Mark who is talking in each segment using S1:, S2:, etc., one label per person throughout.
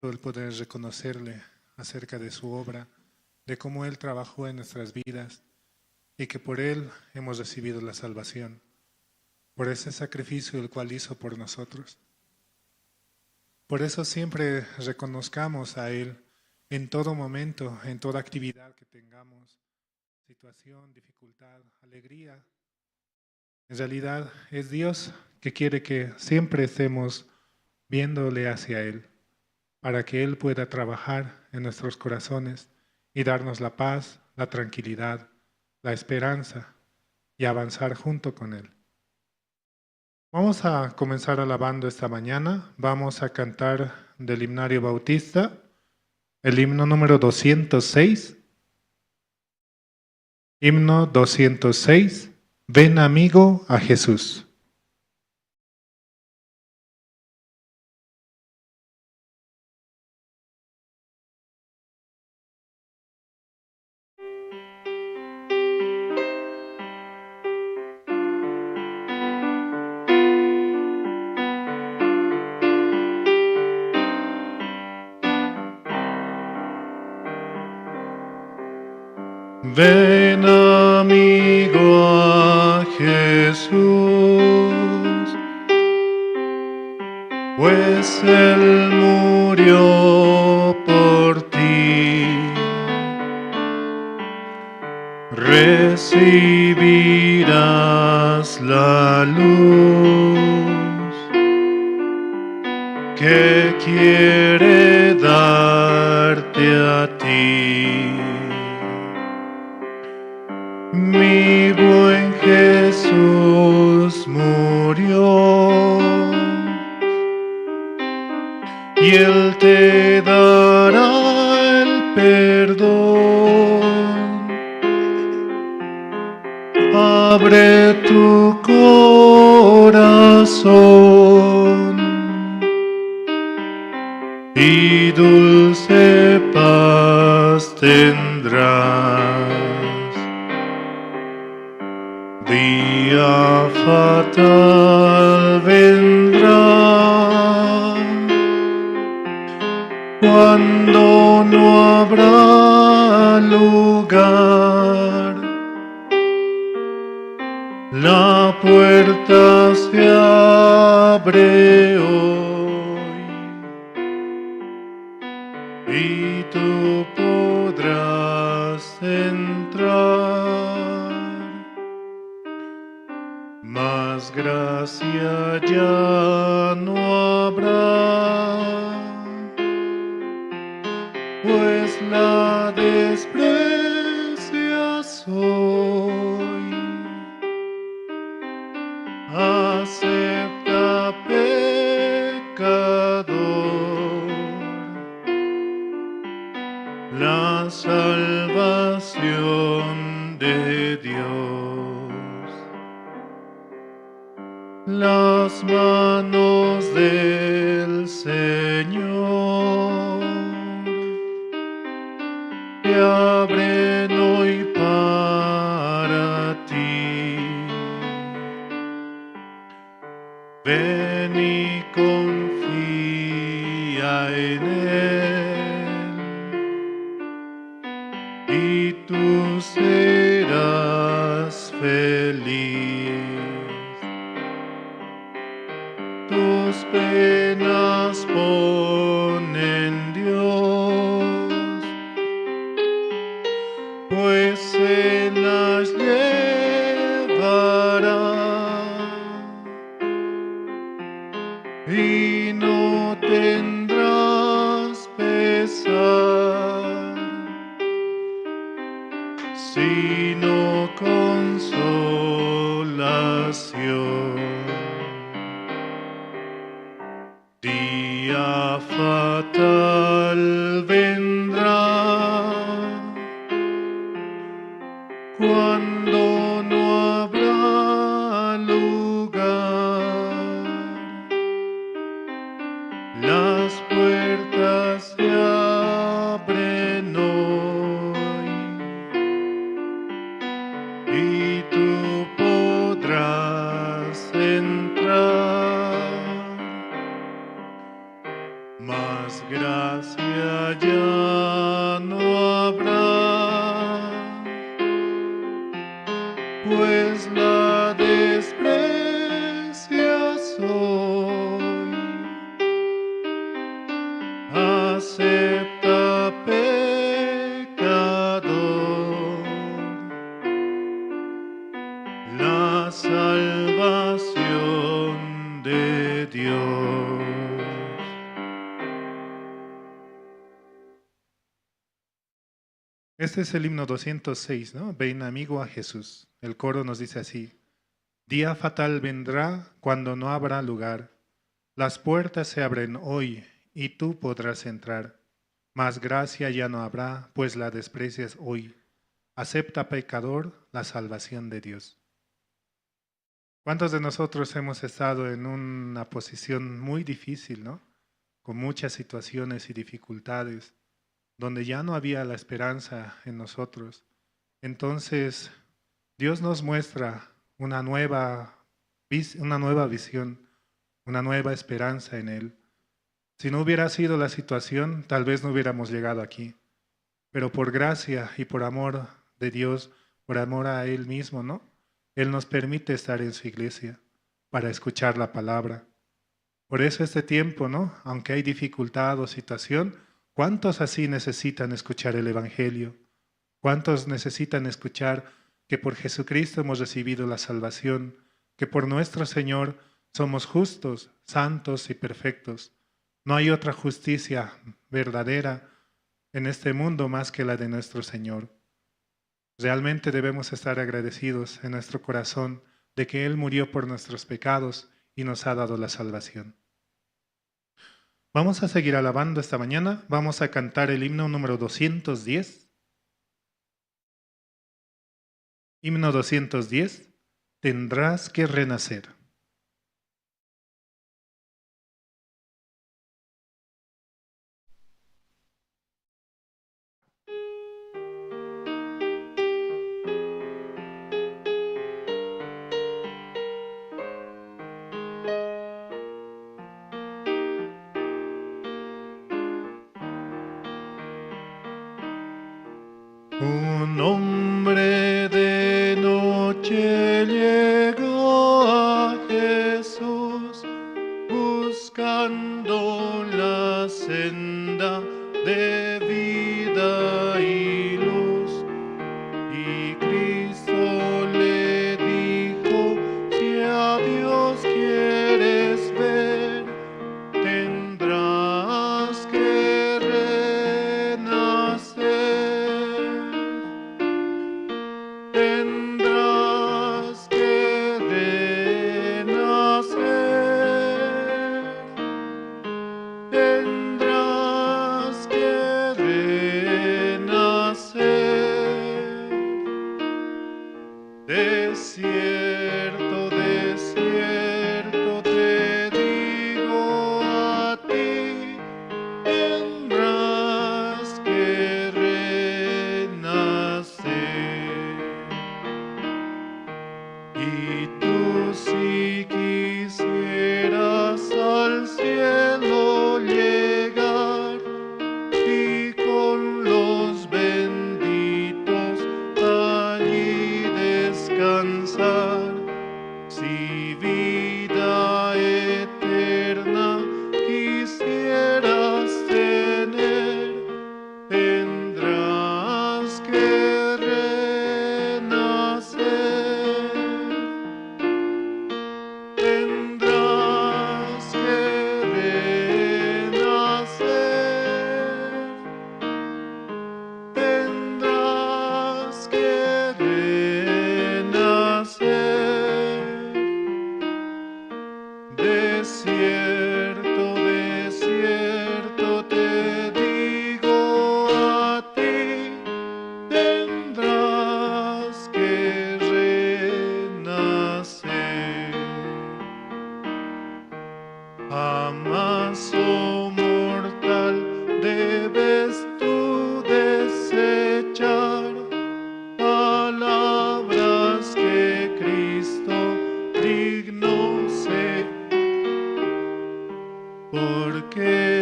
S1: el poder reconocerle acerca de su obra, de cómo Él trabajó en nuestras vidas y que por Él hemos recibido la salvación, por ese sacrificio el cual hizo por nosotros. Por eso siempre reconozcamos a Él en todo momento, en toda actividad que tengamos, situación, dificultad, alegría. En realidad es Dios que quiere que siempre estemos viéndole hacia Él, para que Él pueda trabajar en nuestros corazones y darnos la paz, la tranquilidad, la esperanza y avanzar junto con Él. Vamos a comenzar alabando esta mañana. Vamos a cantar del himnario bautista, el himno número 206. Himno 206. Ven amigo a Jesús. Ven amigo a Jesús, pues Él murió por ti. Recibirás la luz que quiere darte a ti. Mi buen Jesús murió y Él te dará el perdón. Abre tu corazón y dulce paz tendrás. Día fatal vendrá cuando no habrá lugar. La puerta se abre hoy y tú podrás entrar. Más gracia ya no habrá, pues la desprecias hoy. Acepta, pecador, la salvación de Dios. Las manos del Señor te abren hoy para ti. Ven y confía en Él y tú serás feliz. Tus penas pon en Dios, pues se las llevará y no tendrás pesar, sino consolación. Día fatal vendrá cuando no habrá lugar. Las puertas se abren hoy y tú podrás entrar. Más gracia ya no habrá, pues la desprecias hoy. Acepta, pecador, la salvación de Dios. Este es el himno 206, ¿no? Ven amigo a Jesús. El coro nos dice así: día fatal vendrá cuando no habrá lugar. Las puertas se abren hoy y tú podrás entrar. Mas gracia ya no habrá, pues la desprecias hoy. Acepta, pecador, la salvación de Dios. ¿Cuántos de nosotros hemos estado en una posición muy difícil, ¿no? Con muchas situaciones y dificultades, donde ya no había la esperanza en nosotros? Entonces, Dios nos muestra una nueva visión, una nueva esperanza en Él. Si no hubiera sido la situación, tal vez no hubiéramos llegado aquí. Pero por gracia y por amor de Dios, por amor a Él mismo, ¿no? Él nos permite estar en su iglesia para escuchar la palabra. Por eso este tiempo, ¿no? Aunque hay dificultad o situación, ¿cuántos así necesitan escuchar el Evangelio? ¿Cuántos necesitan escuchar que por Jesucristo hemos recibido la salvación, que por nuestro Señor somos justos, santos y perfectos? No hay otra justicia verdadera en este mundo más que la de nuestro Señor. Realmente debemos estar agradecidos en nuestro corazón de que Él murió por nuestros pecados y nos ha dado la salvación. Vamos a seguir alabando esta mañana. Vamos a cantar el himno número 210. Himno 210. Tendrás que renacer. Un hombre de noche llegó a Jesús buscando la senda de vida y luz. Y Cristo le dijo: si a Dios quieres ver, tendrás que renacer. Tendrás que renacer. Tendrás que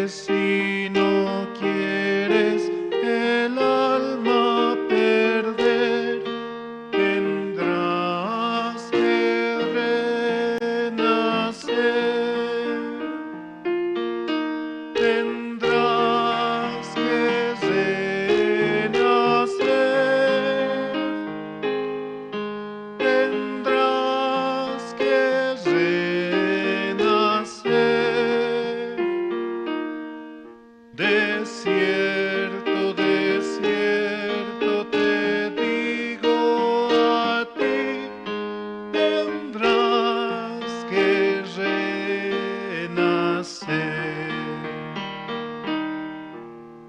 S2: si no quieres el alma perder, tendrás que renacer. Tendrás que renacer. Tendrás que renacer. Desierto, desierto te digo a ti, tendrás que renacer.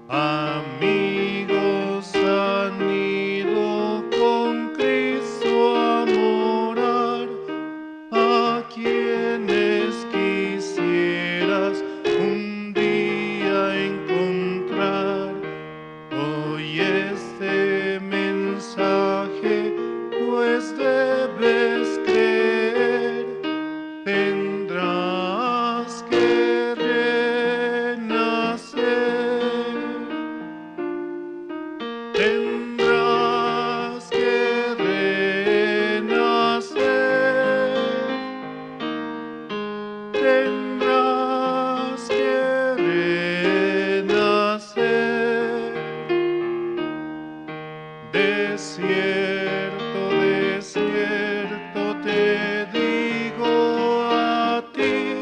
S2: Amigos han ido con Cristo a morar, a quienes quisieras un día encontrar. Hoy este mensaje, pues debes creer, tendrás que renacer. Tendrás que renacer. Tendrás que renacer. Desierto, desierto te digo a ti,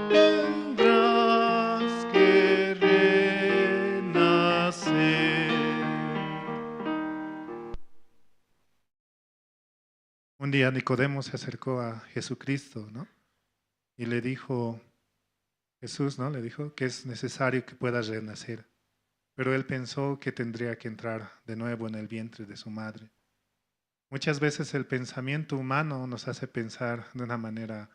S2: tendrás que renacer.
S1: Un día Nicodemo se acercó a Jesucristo, ¿no? Y le dijo, Jesús, ¿no? Le dijo que es necesario que pueda renacer. Pero él pensó que tendría que entrar de nuevo en el vientre de su madre. Muchas veces el pensamiento humano nos hace pensar de una manera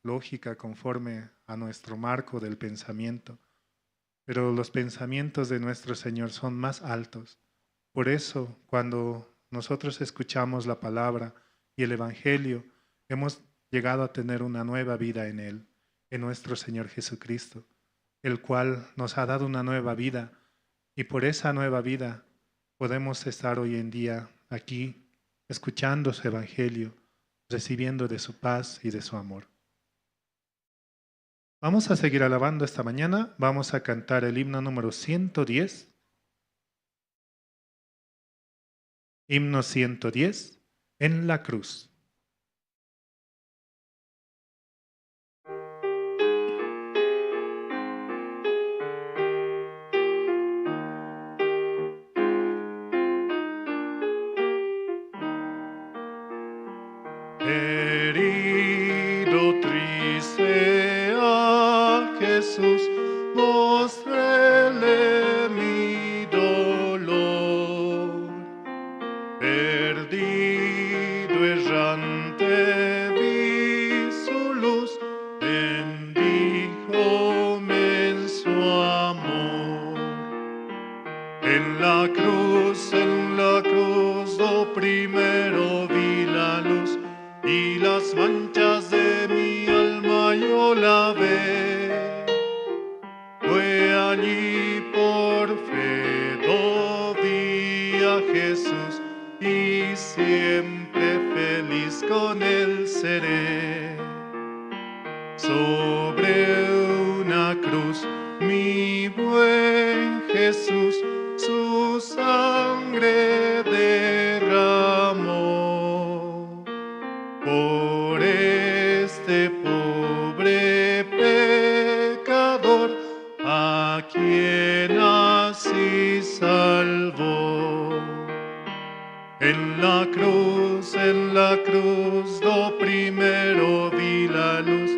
S1: lógica conforme a nuestro marco del pensamiento. Pero los pensamientos de nuestro Señor son más altos. Por eso, cuando nosotros escuchamos la palabra y el Evangelio, hemos llegado a tener una nueva vida en Él, en nuestro Señor Jesucristo, el cual nos ha dado una nueva vida, y por esa nueva vida podemos estar hoy en día aquí, escuchando su Evangelio, recibiendo de su paz y de su amor. Vamos a seguir alabando esta mañana, vamos a cantar el himno número 110. Himno 110, en la cruz.
S2: Herido, triste a Jesús, mostréle mi dolor. Perdido, errante, vi su luz, bendíjome en su amor. En la cruz, lo primero vi la luz, y las manchas de mi alma yo lavé. Fue allí por fe lo vi a Jesús, y siempre feliz con él seré. Sobre una cruz mi buen Jesús su sangre derramó. Por este pobre pecador, a quien así salvó. En la cruz, lo primero vi la luz,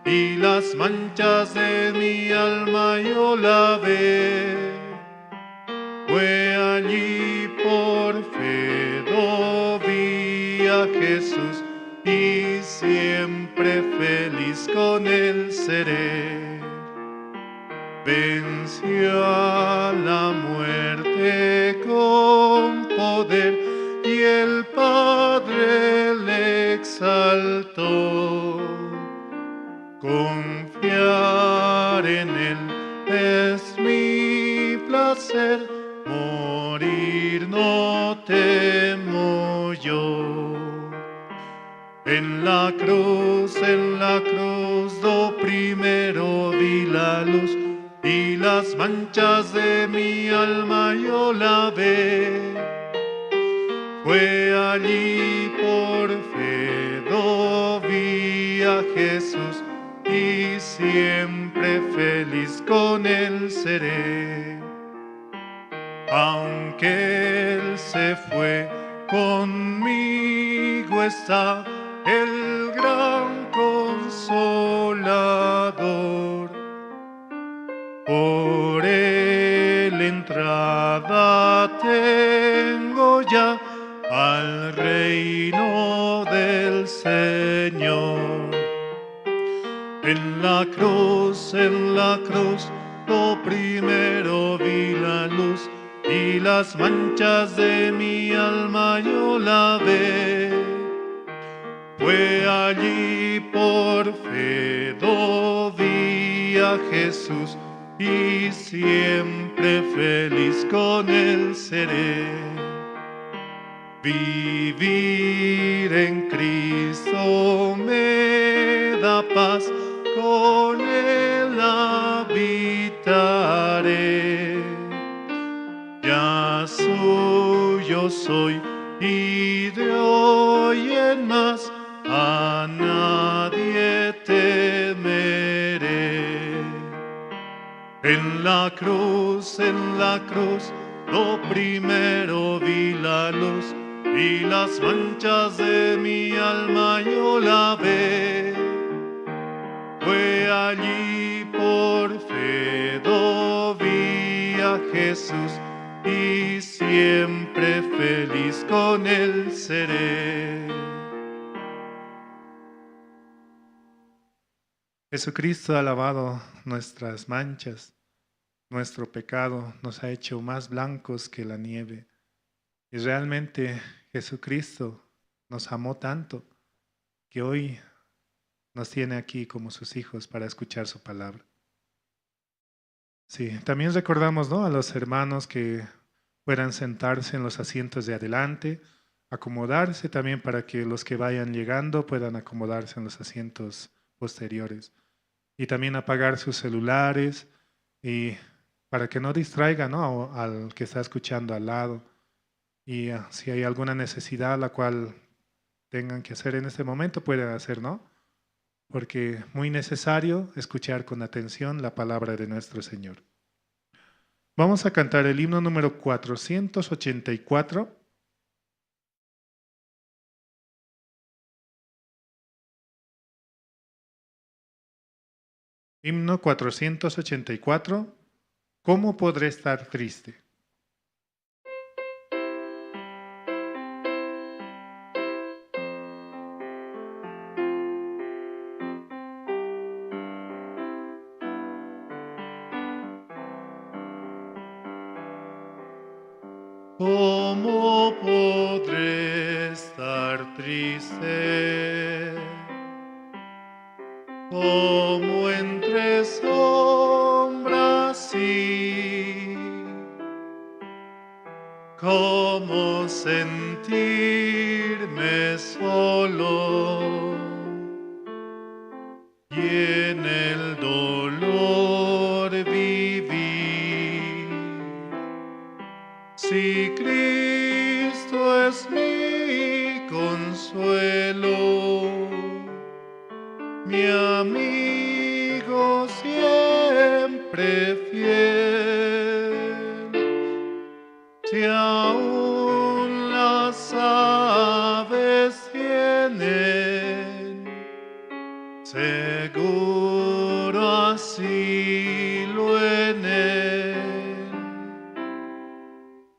S2: y las manchas de mi alma yo lavé. Fue allí por fe lo vi a Jesús, y siempre feliz con él seré. Venció a la muerte con poder, y el Padre le exaltó. Confiar en él hacer, morir no temo yo. En la cruz do primero vi la luz, y las manchas de mi alma yo lavé. Fue allí por fe do vi a Jesús, y siempre feliz con él seré. Aunque él se fue, conmigo está el gran Consolador. Por él entrada tengo ya al reino del Señor. En la cruz, lo primero vi la luz, y las manchas de mi alma yo lavé. Fue allí por fe do vi a Jesús, y siempre feliz con él seré. Vivir en Cristo me da paz, con él habitaré. Ya suyo soy, y de hoy en más a nadie temeré. En la cruz, lo primero vi la luz, y las manchas de mi alma yo lavé. Fue allí por fe do vi a Jesús, y siempre feliz con él seré.
S1: Jesucristo ha lavado nuestras manchas, nuestro pecado nos ha hecho más blancos que la nieve. Y realmente Jesucristo nos amó tanto que hoy nos tiene aquí como sus hijos para escuchar su palabra. Sí, también recordamos, ¿no?, a los hermanos que puedan sentarse en los asientos de adelante, acomodarse también para que los que vayan llegando puedan acomodarse en los asientos posteriores. Y también apagar sus celulares y para que no distraiga, ¿no?, al que está escuchando al lado. Y si hay alguna necesidad la cual tengan que hacer en este momento, pueden hacer, ¿no? Porque muy necesario escuchar con atención la palabra de nuestro Señor. Vamos a cantar el himno número 484. Himno 484. ¿Cómo podré estar triste?
S2: ¿Cómo podré estar triste? Como entre sombras, sí. ¿Cómo sentirme solo y en el dolor vivir? Si Cristo es mi consuelo, mi amigo siempre fiel, si aún las aves tienen seguro asilo en él,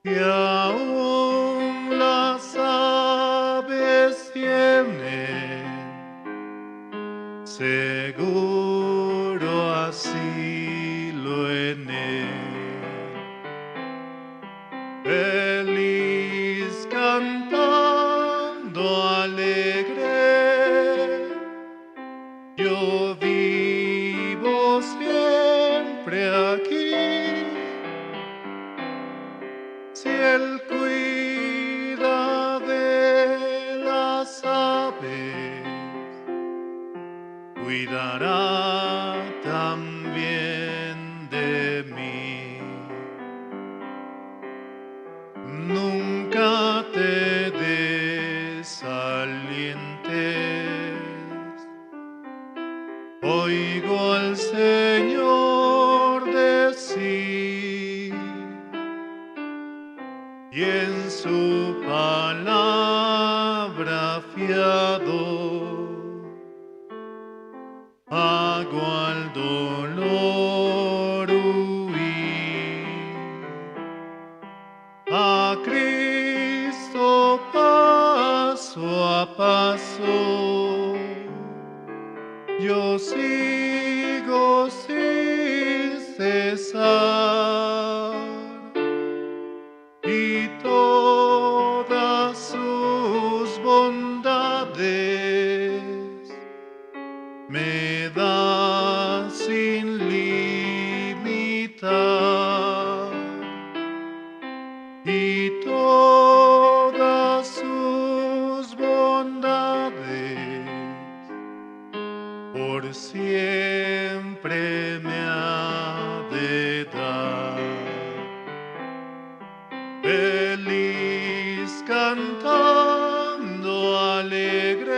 S2: y aún las aves tienen seguro asilo en él. mí. Nunca te desalientes. Oigo al Señor decir, y en su palabra fiado hago al dolor huir. A Cristo paso a paso yo sigo sin cesar, y todas sus bondades me da sin limitar, y todas sus bondades por siempre me ha de dar. Feliz cantando alegre,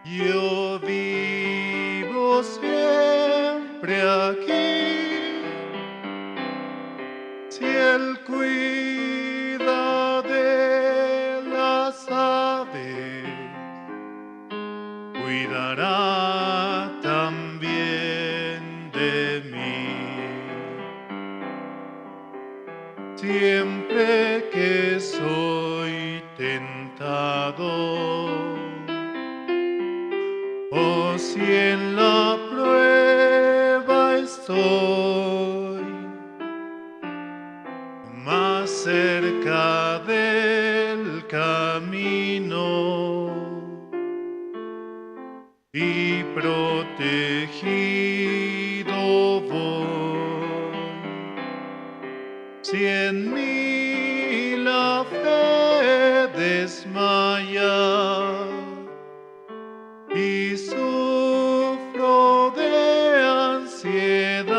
S2: yo vivo siempre aquí. Si Él cuida de las aves, cuidará también de mí. Siempre que soy tentado, o si en la prueba estoy, más cerca del camino y protegido voy. Si en mí la fe desmaya y sufro de ansiedad,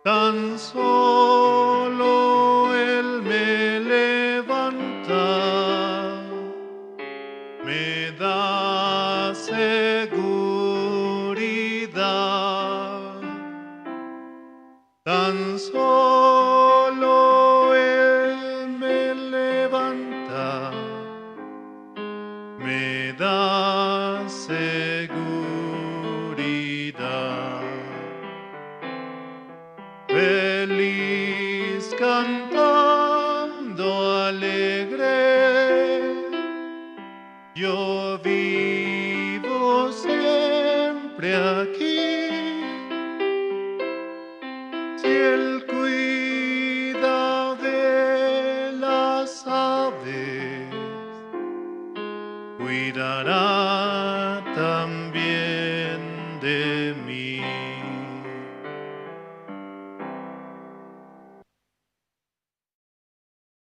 S2: tan solo Él me levanta, me da seguridad. Tan solo Él me levanta, me da seguridad. Feliz cantando alegre, yo vivo siempre aquí. Si Él cuida de las aves, cuidará también de mí.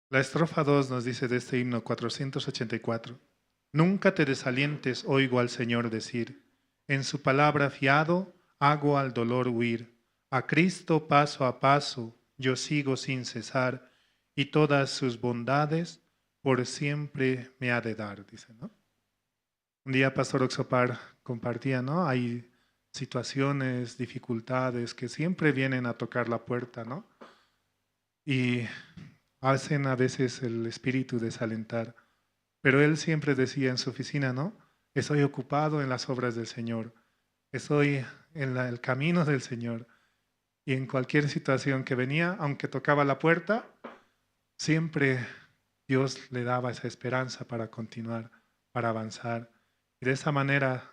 S1: La estrofa 2 nos dice de este himno 484: Nunca te desalientes, oigo al Señor decir, en su palabra fiado hago al dolor huir. A Cristo paso a paso yo sigo sin cesar, y todas sus bondades por siempre me ha de dar, dice, ¿no? Un día Pastor Oxopar compartía, ¿no? Hay situaciones, dificultades que siempre vienen a tocar la puerta, ¿no? Y hacen a veces el espíritu desalentar. Pero él siempre decía en su oficina, ¿no? Estoy ocupado en las obras del Señor, estoy en el camino del Señor. Y en cualquier situación que venía, aunque tocaba la puerta, siempre Dios le daba esa esperanza para continuar, para avanzar. Y de esa manera,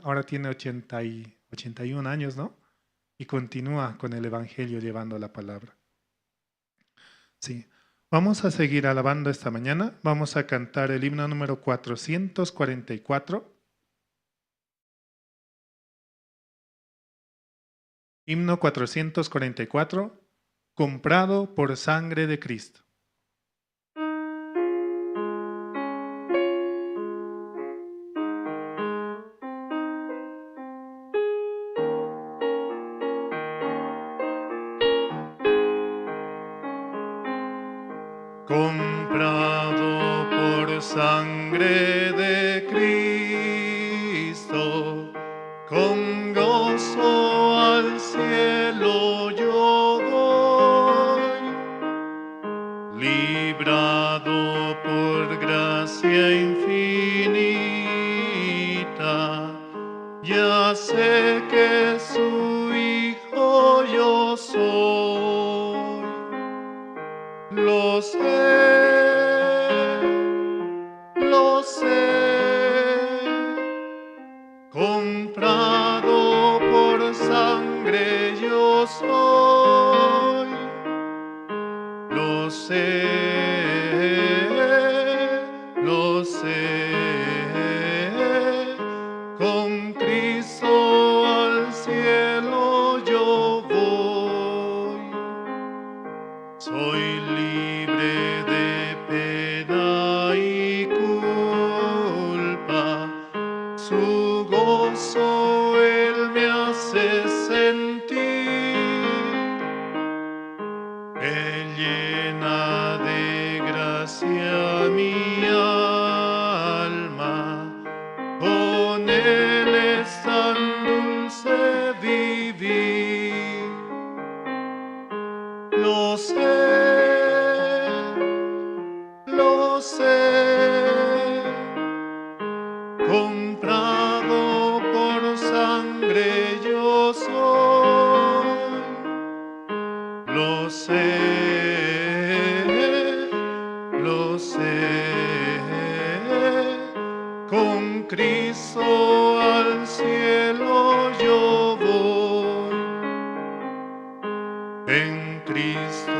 S1: ahora tiene 81 años, ¿no? Y continúa con el Evangelio llevando la palabra. Sí. Vamos a seguir alabando esta mañana. Vamos a cantar el himno número 444. Himno 444, comprado por sangre de Cristo.
S2: comprado por sangre de Cristo, con gozo al cielo yo voy, librado por gracia infinita, ya sé que su hijo yo soy, lo sé, comprado por sangre yo soy, lo sé, con Cristo al cielo yo voy, soy libre de pena y culpa, su gozo Él me hace sentir, me llena de gracia mi alma, con Él es tan dulce vivir, lo sé, comprado por sangre yo soy, lo sé, con Cristo al cielo yo voy, en Cristo.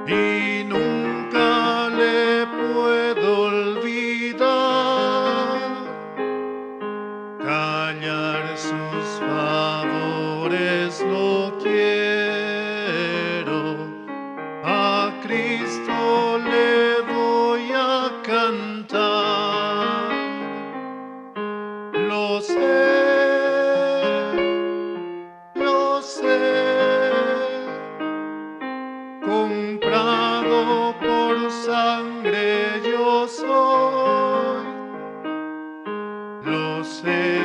S2: Y nunca le puedo olvidar, callar sus favores no quiero, a Cristo le voy a cantar, lo sé, comprado por sangre yo soy, lo sé,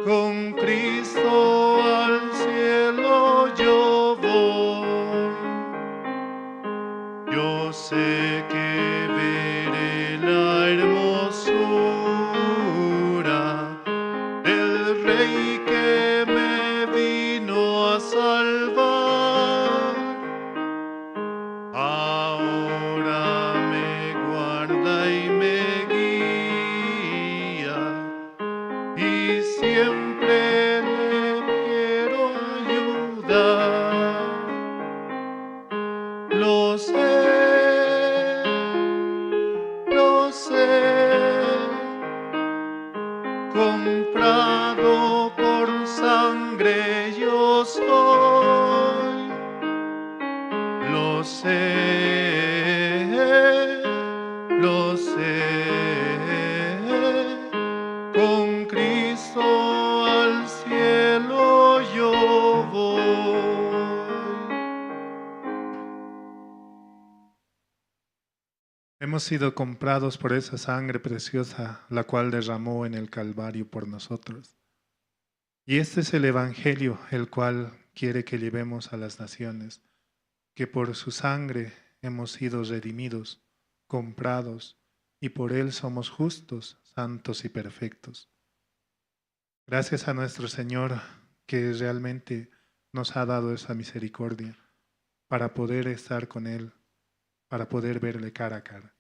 S2: con Cristo al cielo yo voy, yo sé que veré la hermosura del Rey que me vino a salvar, ahora me guarda y me guía, y siempre le quiero ayudar, lo sé, comprado por sangre yo soy, lo sé, con Cristo al cielo yo voy.
S1: Hemos sido comprados por esa sangre preciosa, la cual derramó en el Calvario por nosotros. Y este es el Evangelio, el cual quiere que llevemos a las naciones, que por su sangre hemos sido redimidos, comprados, y por él somos justos, santos y perfectos. Gracias a nuestro Señor, que realmente nos ha dado esa misericordia para poder estar con Él, para poder verle cara a cara.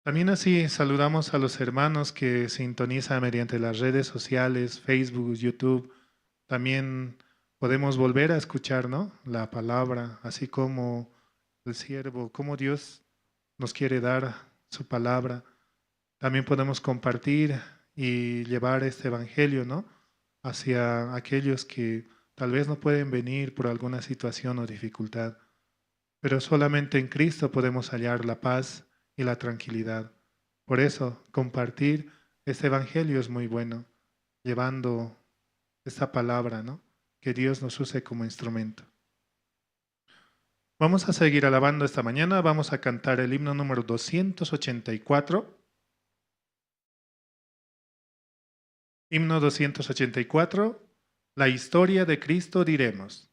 S1: También así saludamos a los hermanos que sintonizan mediante las redes sociales, Facebook, YouTube. También podemos volver a escuchar, ¿no?, la palabra, así como el siervo, como Dios nos quiere dar su palabra. También podemos compartir y llevar este evangelio, ¿no?, hacia aquellos que tal vez no pueden venir por alguna situación o dificultad. Pero solamente en Cristo podemos hallar la paz y la tranquilidad, Por eso, compartir este evangelio es muy bueno, llevando esta palabra, ¿no? Que Dios nos use como instrumento. Vamos a seguir alabando esta mañana, vamos a cantar el himno número 284. Himno 284, la historia de Cristo diremos.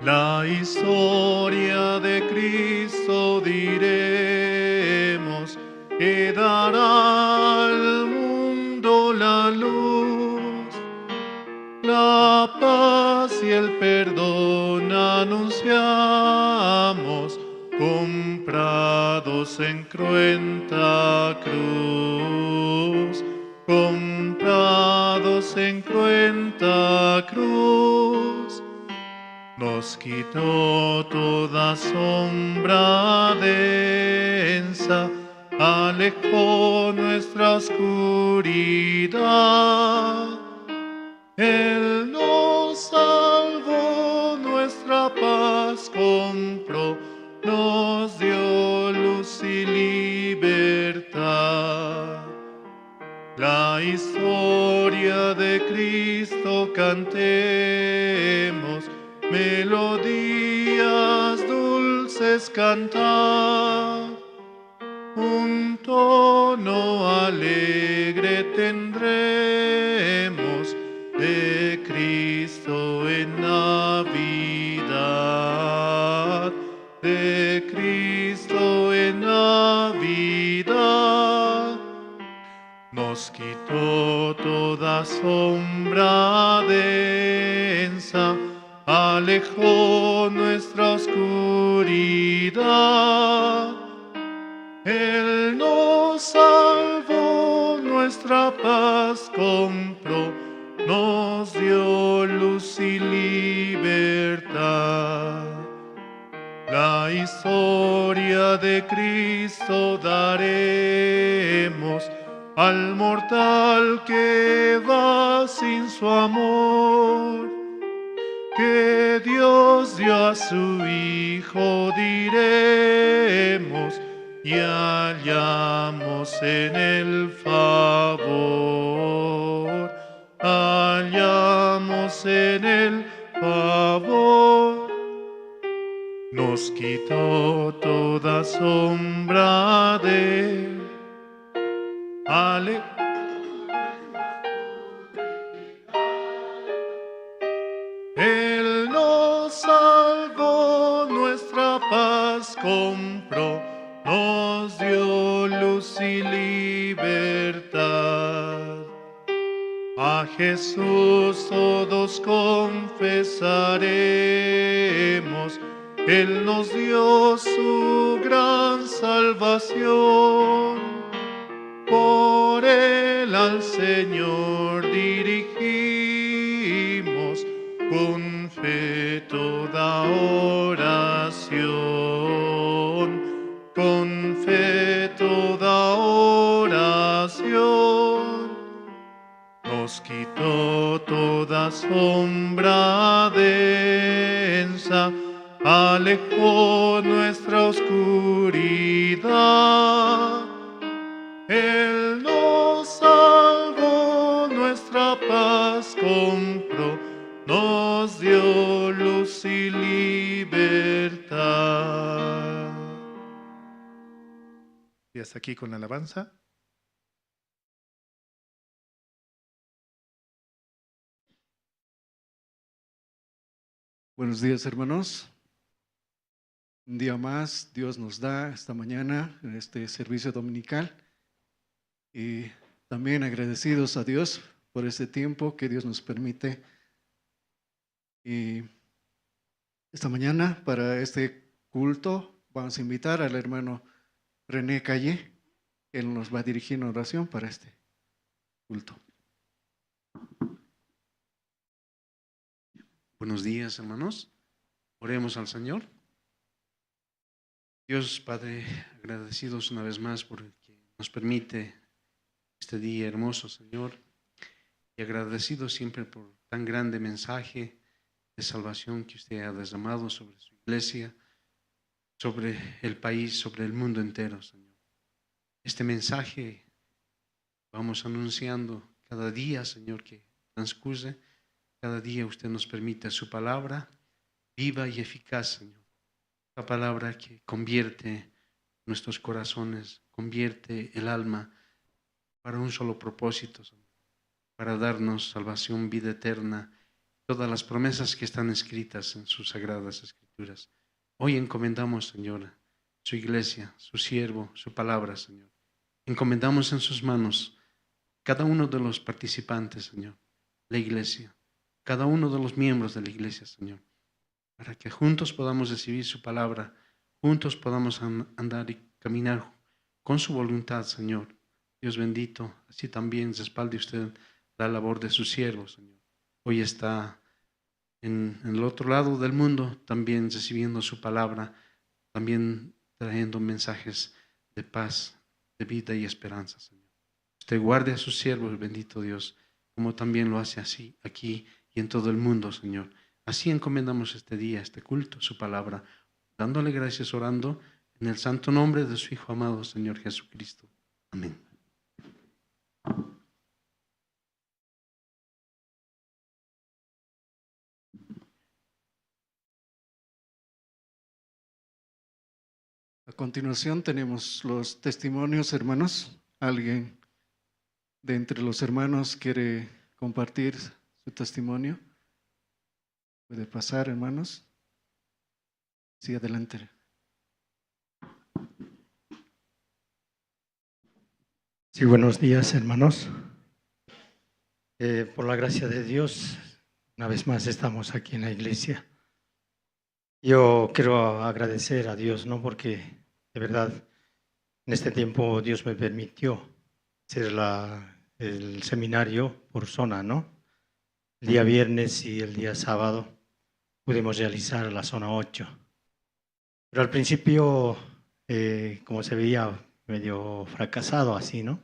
S2: La historia de Cristo diremos, que dará al mundo la luz, la paz y el perdón anunciamos, comprados en cruenta cruz, comprados en cruenta cruz. Nos quitó toda sombra densa, alejó nuestra oscuridad. Él nos salvó, nuestra paz compró, nos dio luz y libertad. La historia de Cristo cantemos, melodías dulces cantar, un tono alegre tendremos de Cristo en Navidad, de Cristo en Navidad. Nos quitó toda sombra densa, alejó nuestra oscuridad. Él nos salvó, nuestra paz compró, nos dio luz y libertad. La historia de Cristo daremos al mortal que va sin su amor, que Dios dio a su Hijo, diremos, y hallamos en el favor, hallamos en el favor. Nos quitó toda sombra de Él nos salvó, nuestra paz compró, nos dio luz y libertad. A Jesús todos confesaremos, Él nos dio su gran salvación. Por Él al Señor dirigimos con fe toda oración, con fe toda oración. Nos quitó toda sombra densa, alejó nuestra oscuridad. Él nos salvó, nuestra paz compró, nos dio luz y libertad.
S1: Y hasta aquí con la alabanza.
S3: Buenos días, hermanos. Un día más Dios nos da esta mañana en este servicio dominical, y también agradecidos a Dios por este tiempo que Dios nos permite. Y esta mañana para este culto vamos a invitar al hermano René Calle. Él nos va a dirigir en oración para este culto.
S4: Buenos días, hermanos. Oremos al Señor. Dios Padre, agradecidos una vez más porque nos permite este día hermoso, Señor, y agradecido siempre por tan grande mensaje de salvación que usted ha derramado sobre su iglesia, sobre el país, sobre el mundo entero, Señor. Este mensaje vamos anunciando cada día, Señor, que transcurre. Cada día usted nos permite su palabra viva y eficaz, Señor. La palabra que convierte nuestros corazones, convierte el alma para un solo propósito, Señor, para darnos salvación, vida eterna, todas las promesas que están escritas en sus sagradas escrituras. Hoy encomendamos, Señor, su iglesia, su siervo, su palabra, Señor. Encomendamos en sus manos cada uno de los participantes, Señor, la iglesia, cada uno de los miembros de la iglesia, Señor, para que juntos podamos recibir su palabra, juntos podamos andar y caminar con su voluntad, Señor. Dios bendito, así también respalde usted la labor de su siervo, Señor. Hoy está en el otro lado del mundo, también recibiendo su palabra, también trayendo mensajes de paz, de vida y esperanza, Señor. Usted guarde a sus siervos, bendito Dios, como también lo hace así, aquí y en todo el mundo, Señor. Así encomendamos este día, este culto, su palabra, dándole gracias, orando en el santo nombre de su Hijo amado, Señor Jesucristo. Amén.
S3: A continuación tenemos los testimonios, hermanos. ¿Alguien de entre los hermanos quiere compartir su testimonio? ¿Puede pasar, hermanos? Sí, adelante.
S5: Sí, buenos días, hermanos. Por la gracia de Dios, una vez más estamos aquí en la iglesia. Yo quiero agradecer a Dios, ¿no? Porque de verdad en este tiempo Dios me permitió hacer el seminario por zona, ¿no? El día viernes y el día sábado pudimos realizar la zona 8. Pero al principio, como se veía medio fracasado así, ¿no?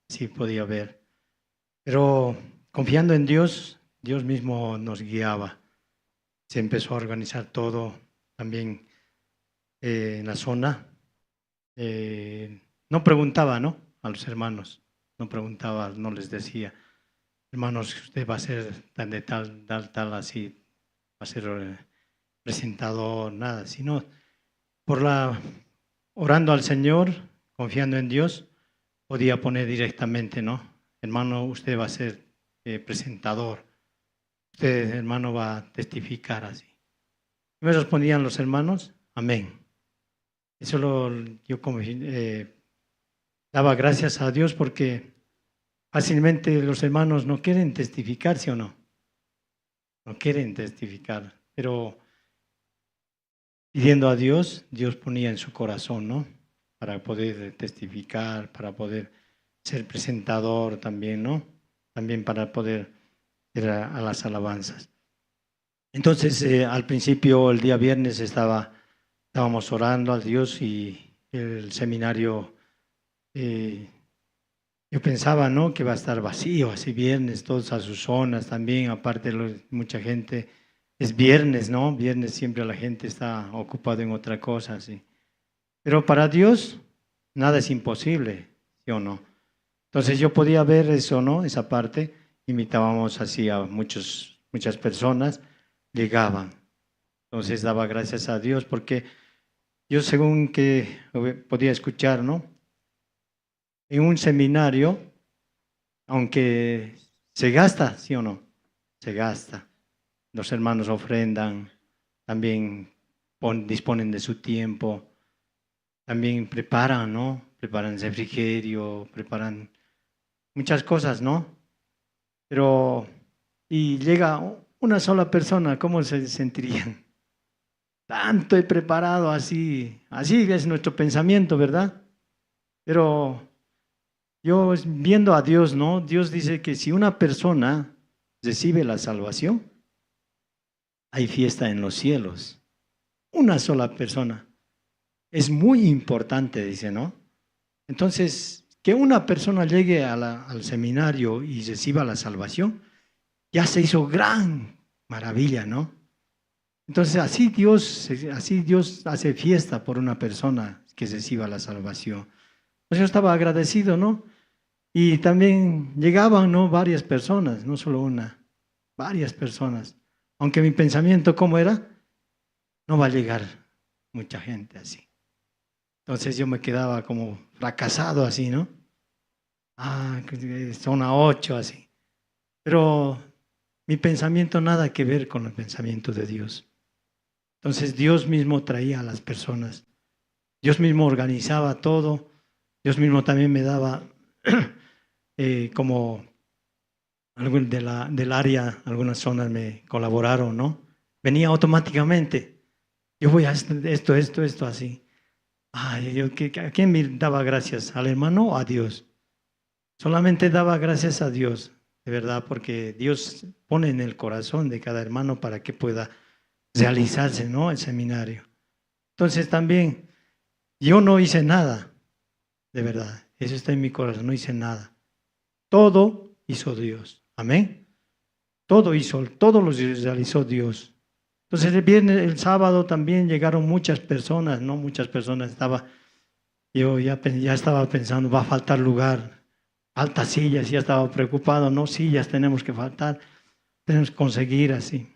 S5: Sí podía ver. Pero confiando en Dios, Dios mismo nos guiaba. Se empezó a organizar todo también en la zona. No preguntaba, ¿no? A los hermanos. No preguntaba, no les decía, hermanos, usted va a ser tan de tal, así, va a ser presentador, nada, sino orando al Señor, confiando en Dios, podía poner directamente, ¿no? Hermano, usted va a ser presentador. Usted, hermano, va a testificar así. Y me respondían los hermanos, amén. Eso yo como daba gracias a Dios porque fácilmente los hermanos no quieren testificar, ¿sí o no? No quieren testificar, pero pidiendo a Dios, Dios ponía en su corazón, ¿no? Para poder testificar, para poder ser presentador también, ¿no? También para poder ir a las alabanzas. Entonces, al principio, el día viernes, estábamos orando a Dios y el seminario, yo pensaba, ¿no? Que va a estar vacío, así viernes, todos a sus zonas también, aparte mucha gente, es viernes, ¿no? Viernes siempre la gente está ocupada en otra cosa, así. Pero para Dios nada es imposible, ¿sí o no? Entonces yo podía ver eso, ¿no? Esa parte, invitábamos así a muchas personas, llegaban. Entonces daba gracias a Dios porque yo según que podía escuchar, ¿no? En un seminario, aunque se gasta, ¿sí o no? Se gasta. Los hermanos ofrendan, también disponen de su tiempo, también preparan, ¿no? Preparan refrigerio, preparan muchas cosas, ¿no? Pero, y llega una sola persona, ¿cómo se sentirían? Tanto he preparado así es nuestro pensamiento, ¿verdad? Pero yo viendo a Dios, ¿no? Dios dice que si una persona recibe la salvación, hay fiesta en los cielos. Una sola persona. Es muy importante, dice, ¿no? Entonces, que una persona llegue al seminario y reciba la salvación, ya se hizo gran maravilla, ¿no? Entonces así Dios hace fiesta por una persona que reciba la salvación. Pues yo estaba agradecido, ¿no? Y también llegaban, ¿no?, varias personas, no solo una, varias personas. Aunque mi pensamiento, ¿cómo era? No va a llegar mucha gente así. Entonces yo me quedaba como fracasado así, ¿no? Zona 8 así. Pero mi pensamiento nada que ver con el pensamiento de Dios. Entonces Dios mismo traía a las personas. Dios mismo organizaba todo. Dios mismo también me daba como algo del área, algunas zonas me colaboraron, ¿no? Venía automáticamente. Yo voy a esto, así. ¿A quién me daba gracias? ¿Al hermano o a Dios? Solamente daba gracias a Dios, de verdad, porque Dios pone en el corazón de cada hermano para que pueda realizarse, ¿no?, el seminario. Entonces también, yo no hice nada, de verdad, eso está en mi corazón, no hice nada. Todo hizo Dios, amén. Todo lo realizó Dios. Entonces el sábado también llegaron muchas personas, ¿no? Muchas personas yo ya estaba pensando, va a faltar lugar, falta sillas, ya estaba preocupado, no, sillas tenemos que conseguir así.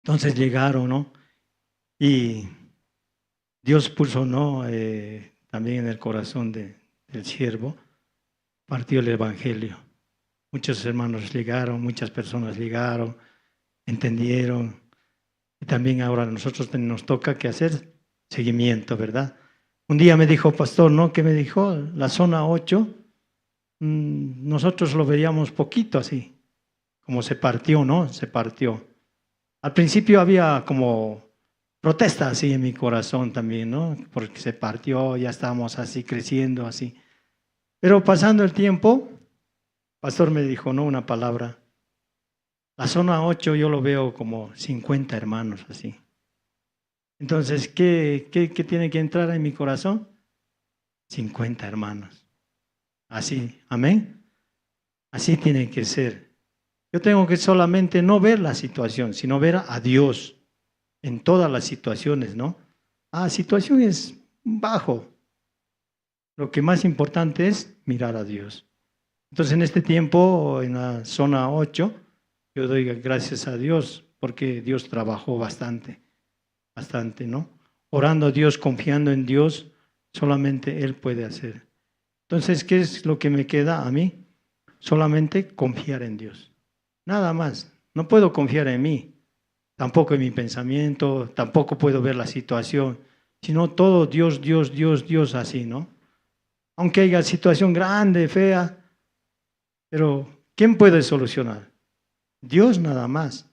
S5: Entonces llegaron, ¿no? Y Dios puso, ¿no?, también en el corazón del siervo, partió el evangelio. Muchos hermanos llegaron, muchas personas llegaron, entendieron. Y también ahora a nosotros nos toca que hacer seguimiento, ¿verdad? Un día me dijo, pastor, ¿no? ¿Qué me dijo? La zona 8, nosotros lo veíamos poquito así, como se partió, ¿no? Se partió. Al principio había como protesta así en mi corazón también, ¿no? Porque se partió, ya estábamos así creciendo así. Pero pasando el tiempo, el pastor me dijo, ¿no?, una palabra. La zona 8 yo lo veo como 50 hermanos así. Entonces, ¿qué tiene que entrar en mi corazón? 50 hermanos. Así, amén. Así tiene que ser. Yo tengo que solamente no ver la situación, sino ver a Dios en todas las situaciones, ¿no? Situación es bajo. Lo que más importante es mirar a Dios. Entonces, en este tiempo, en la zona 8, yo doy gracias a Dios porque Dios trabajó bastante, ¿no? Orando a Dios, confiando en Dios, solamente Él puede hacer. Entonces, ¿qué es lo que me queda a mí? Solamente confiar en Dios. Nada más. No puedo confiar en mí, tampoco en mi pensamiento, tampoco puedo ver la situación, sino todo Dios, así, ¿no? Aunque haya situación grande, fea, pero ¿quién puede solucionar? Dios nada más.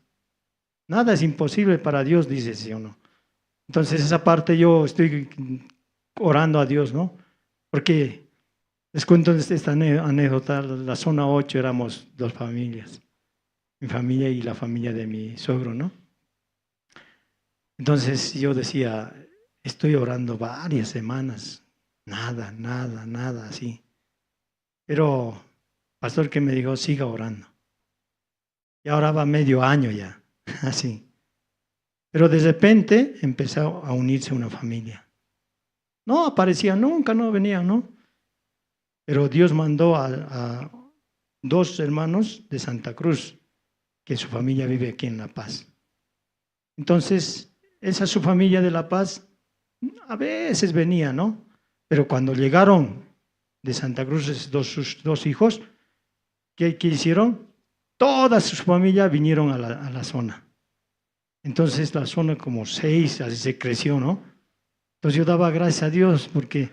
S5: Nada es imposible para Dios, dice, ¿sí o no? Entonces esa parte yo estoy orando a Dios, ¿no? Porque les cuento esta anécdota, la zona 8 éramos 2 familias, mi familia y la familia de mi suegro, ¿no? Entonces yo decía, estoy orando varias semanas, nada, así. Pero pastor que me dijo, siga orando. Y ahora va medio año ya, así. Pero de repente empezó a unirse una familia. No aparecía nunca, no venían, ¿no? Pero Dios mandó a 2 hermanos de Santa Cruz, que su familia vive aquí en La Paz. Entonces, esa su familia de La Paz, a veces venía, ¿no? Pero cuando llegaron de Santa Cruz sus 2 hijos, ¿qué hicieron? Toda su familia vinieron a la zona. Entonces la zona como 6, así se creció, ¿no? Entonces yo daba gracias a Dios porque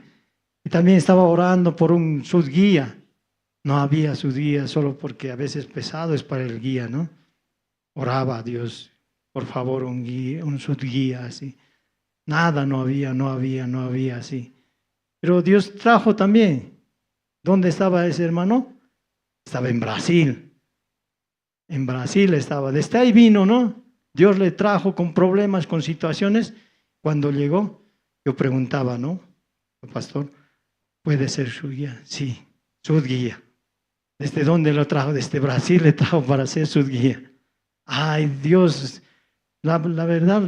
S5: y también estaba orando por un subguía. No había subguía solo porque a veces pesado es para el guía, ¿no? Oraba a Dios, por favor, un subguía así. Nada, no había así. Pero Dios trajo también. ¿Dónde estaba ese hermano? Estaba en Brasil. En Brasil estaba. Desde ahí vino, ¿no? Dios le trajo con problemas, con situaciones. Cuando llegó, yo preguntaba, ¿no? Pastor, ¿Puede ser su guía? Sí, su guía. ¿Desde dónde lo trajo? Desde Brasil le trajo para ser su guía. Ay, Dios, la verdad,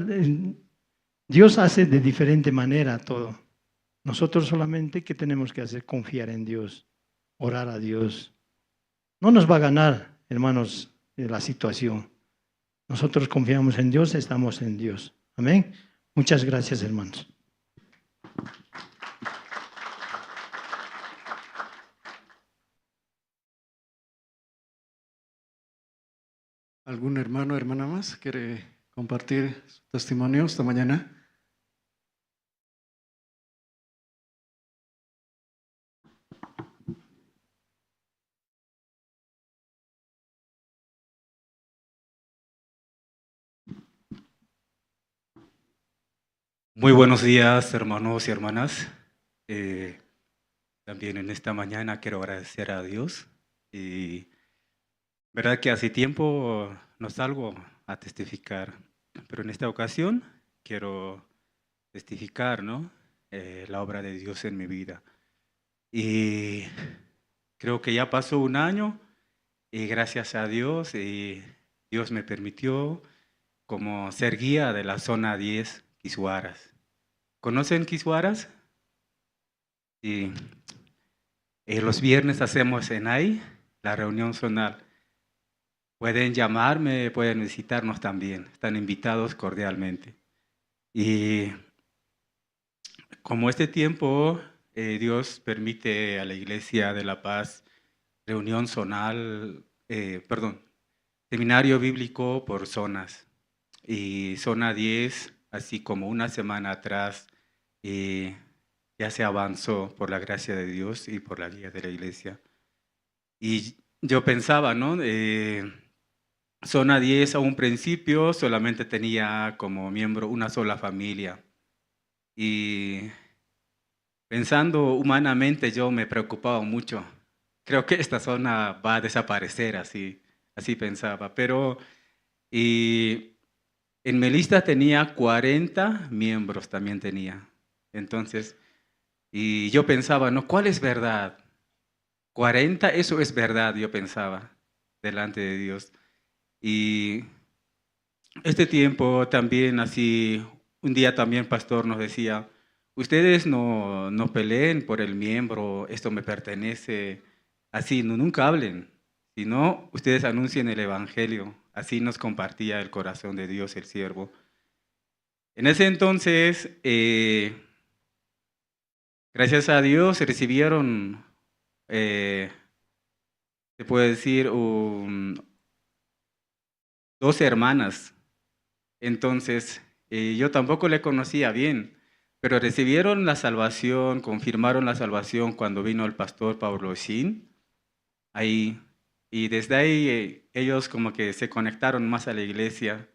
S5: Dios hace de diferente manera todo. Nosotros solamente, ¿qué tenemos que hacer? Confiar en Dios, orar a Dios. No nos va a ganar, hermanos, la situación. Nosotros confiamos en Dios, estamos en Dios. Amén. Muchas gracias, hermanos.
S3: ¿Algún hermano o hermana más quiere compartir su testimonio esta mañana?
S6: Muy buenos días, hermanos y hermanas. También en esta mañana quiero agradecer a Dios. Y verdad que hace tiempo no salgo a testificar, pero en esta ocasión quiero testificar, ¿no? La obra de Dios en mi vida. Y creo que ya pasó un año y gracias a Dios, Dios me permitió como ser guía de la zona 10. Quisuaras. ¿Conocen Quisuaras? Sí. Los viernes hacemos en ahí la reunión zonal. Pueden llamarme, pueden visitarnos también. Están invitados cordialmente. Y como este tiempo Dios permite a la Iglesia de La Paz reunión zonal, seminario bíblico por zonas. Y zona 10, así como una semana atrás, ya se avanzó por la gracia de Dios y por la guía de la iglesia. Y yo pensaba, ¿no? Zona 10 a un principio solamente tenía como miembro una sola familia. Y pensando humanamente yo me preocupaba mucho. Creo que esta zona va a desaparecer, así pensaba. Pero en mi lista tenía 40 miembros, también tenía. Entonces, y yo pensaba, ¿no? ¿Cuál es verdad? 40, eso es verdad, yo pensaba, delante de Dios. Y este tiempo también así, un día también pastor nos decía, ustedes no peleen por el miembro, esto me pertenece, así, nunca hablen, sino ustedes anuncien el evangelio. Así nos compartía el corazón de Dios, el siervo. En ese entonces, gracias a Dios, recibieron, se puede decir, 12 hermanas. Entonces, yo tampoco le conocía bien, pero recibieron la salvación, confirmaron la salvación cuando vino el pastor Pablo Oshín, ahí. Y desde ahí ellos como que se conectaron más a la iglesia,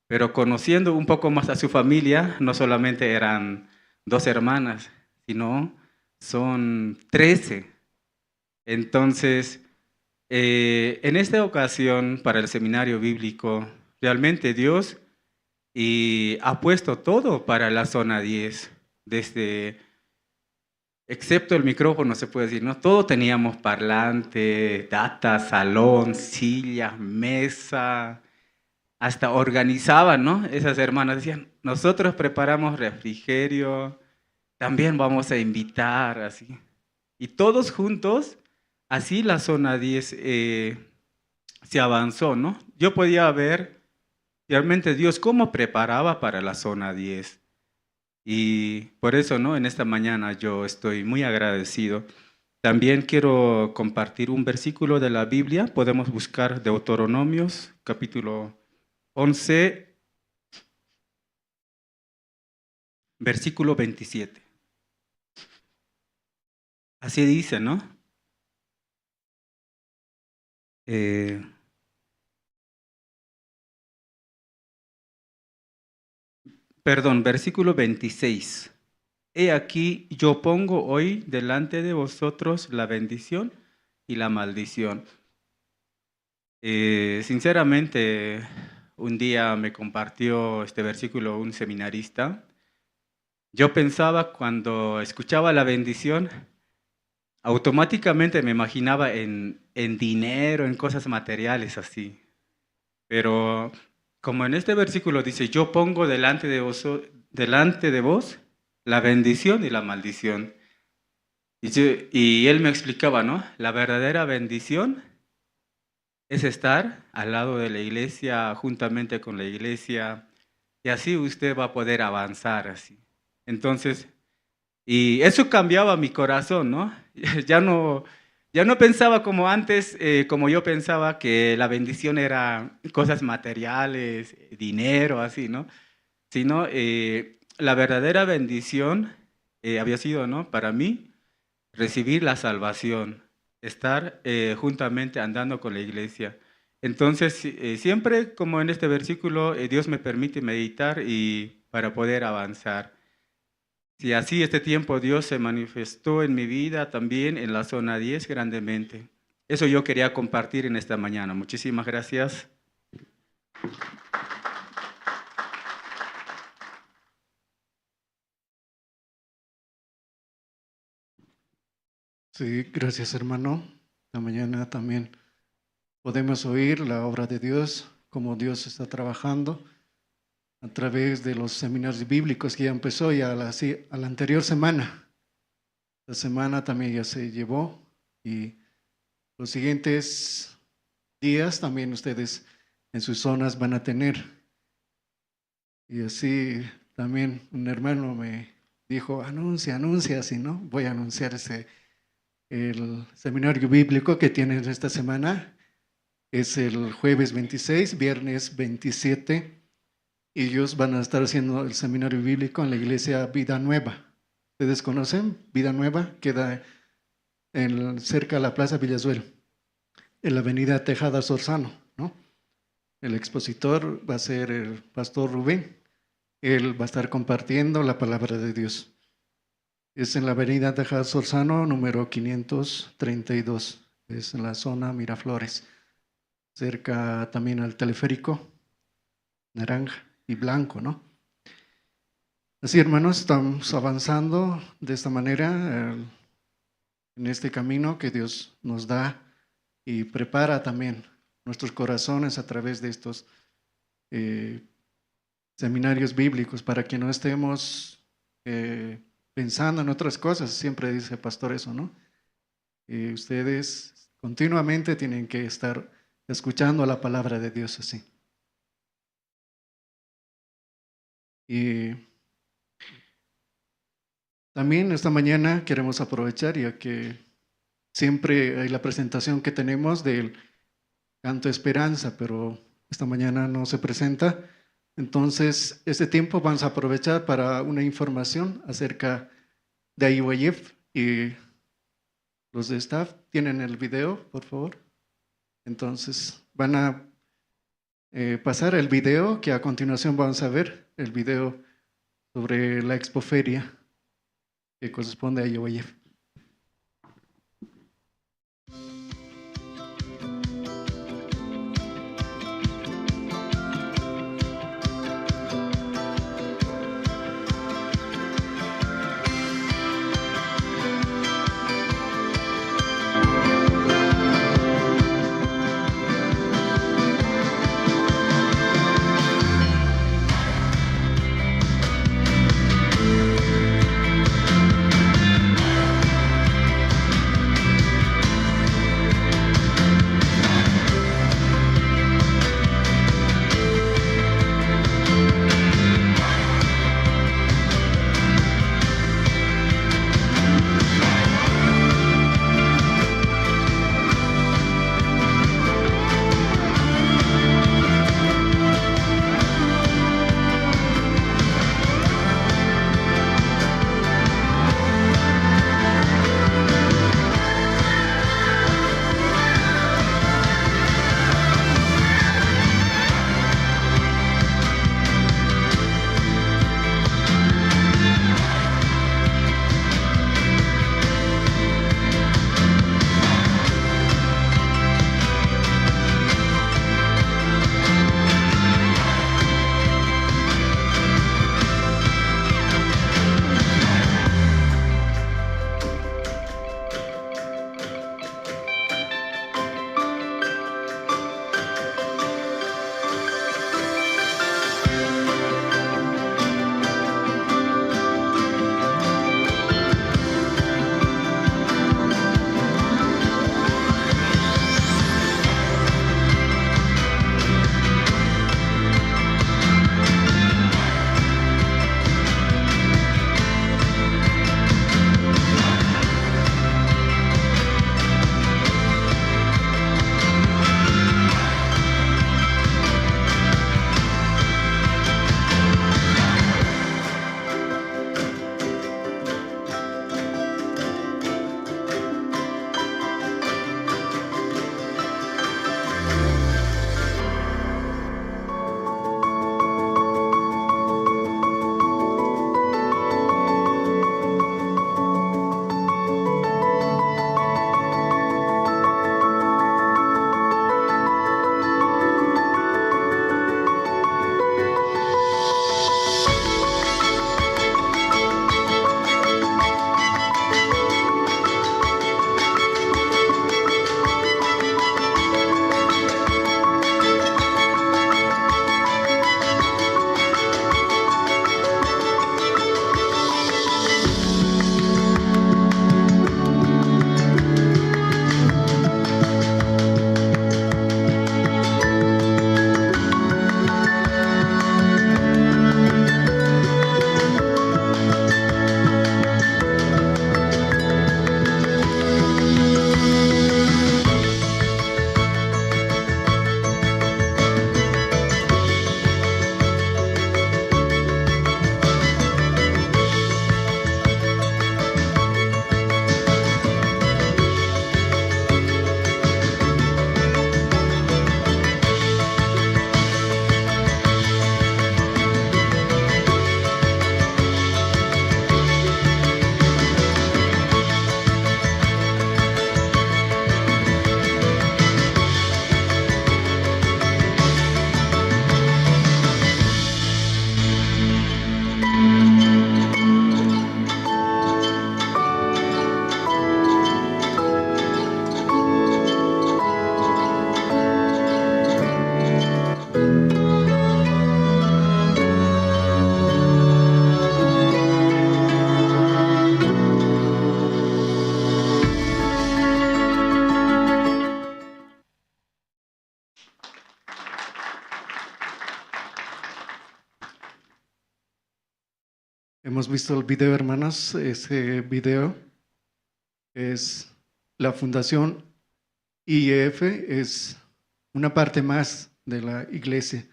S6: pero conociendo un poco más a su familia, no solamente eran 2 hermanas, sino son 13. Entonces, en esta ocasión, para el seminario bíblico, realmente Dios ha puesto todo para la zona 10, excepto el micrófono, se puede decir, ¿no? Todo teníamos parlante, data, salón, silla, mesa, hasta organizaban, ¿no? Esas hermanas decían, nosotros preparamos refrigerio, también vamos a invitar, así. Y todos juntos, así la zona 10 se avanzó, ¿no? Yo podía ver realmente Dios cómo preparaba para la zona 10. Y por eso, ¿no? En esta mañana yo estoy muy agradecido. También quiero compartir un versículo de la Biblia. Podemos buscar Deuteronomios, capítulo 11, versículo 27. Así dice, ¿no? Versículo 26. He aquí, yo pongo hoy delante de vosotros la bendición y la maldición. Sinceramente, un día me compartió este versículo un seminarista. Yo pensaba cuando escuchaba la bendición, automáticamente me imaginaba en dinero, en cosas materiales así. Pero como en este versículo dice, yo pongo delante de vos la bendición y la maldición. Y él me explicaba, ¿no? La verdadera bendición es estar al lado de la iglesia, juntamente con la iglesia, y así usted va a poder avanzar así. Entonces, y eso cambiaba mi corazón, ¿no? Ya no pensaba como antes, como yo pensaba que la bendición era cosas materiales, dinero, así, ¿no? Sino la verdadera bendición había sido, ¿no? Para mí, recibir la salvación, estar juntamente andando con la iglesia. Entonces, siempre como en este versículo, Dios me permite meditar y para poder avanzar. Si así este tiempo Dios se manifestó en mi vida también en la zona 10 grandemente. Eso yo quería compartir en esta mañana. Muchísimas gracias.
S3: Sí, gracias hermano. Esta mañana también podemos oír la obra de Dios, cómo Dios está trabajando a través de los seminarios bíblicos que ya empezó ya a la anterior semana. La semana también ya se llevó y los siguientes días también ustedes en sus zonas van a tener. Y así también un hermano me dijo, anuncia, así, ¿no? Voy a anunciar el seminario bíblico que tienen esta semana. Es el jueves 26, viernes 27. Y ellos van a estar haciendo el seminario bíblico en la iglesia Vida Nueva. ¿Ustedes conocen Vida Nueva? Queda cerca de la Plaza Villazuel, en la avenida Tejada Sorzano, ¿no? El expositor va a ser el pastor Rubén. Él va a estar compartiendo la palabra de Dios. Es en la avenida Tejada Sorzano, número 532. Es en la zona Miraflores, cerca también al teleférico naranja y blanco, ¿no? Así, hermanos, estamos avanzando de esta manera en este camino que Dios nos da y prepara también nuestros corazones a través de estos seminarios bíblicos para que no estemos pensando en otras cosas. Siempre dice el pastor eso, ¿no? Ustedes continuamente tienen que estar escuchando la palabra de Dios así. Y también esta mañana queremos aprovechar, ya que siempre hay la presentación que tenemos del canto Esperanza, pero esta mañana no se presenta. Entonces, este tiempo vamos a aprovechar para una información acerca de IYF, y los de staff tienen el video, por favor. Entonces, van a pasar el video que a continuación vamos a ver, el video sobre la expoferia que corresponde a IYF. hemos visto el video, hermanos. Ese video es la Fundación IEF, es una parte más de la iglesia.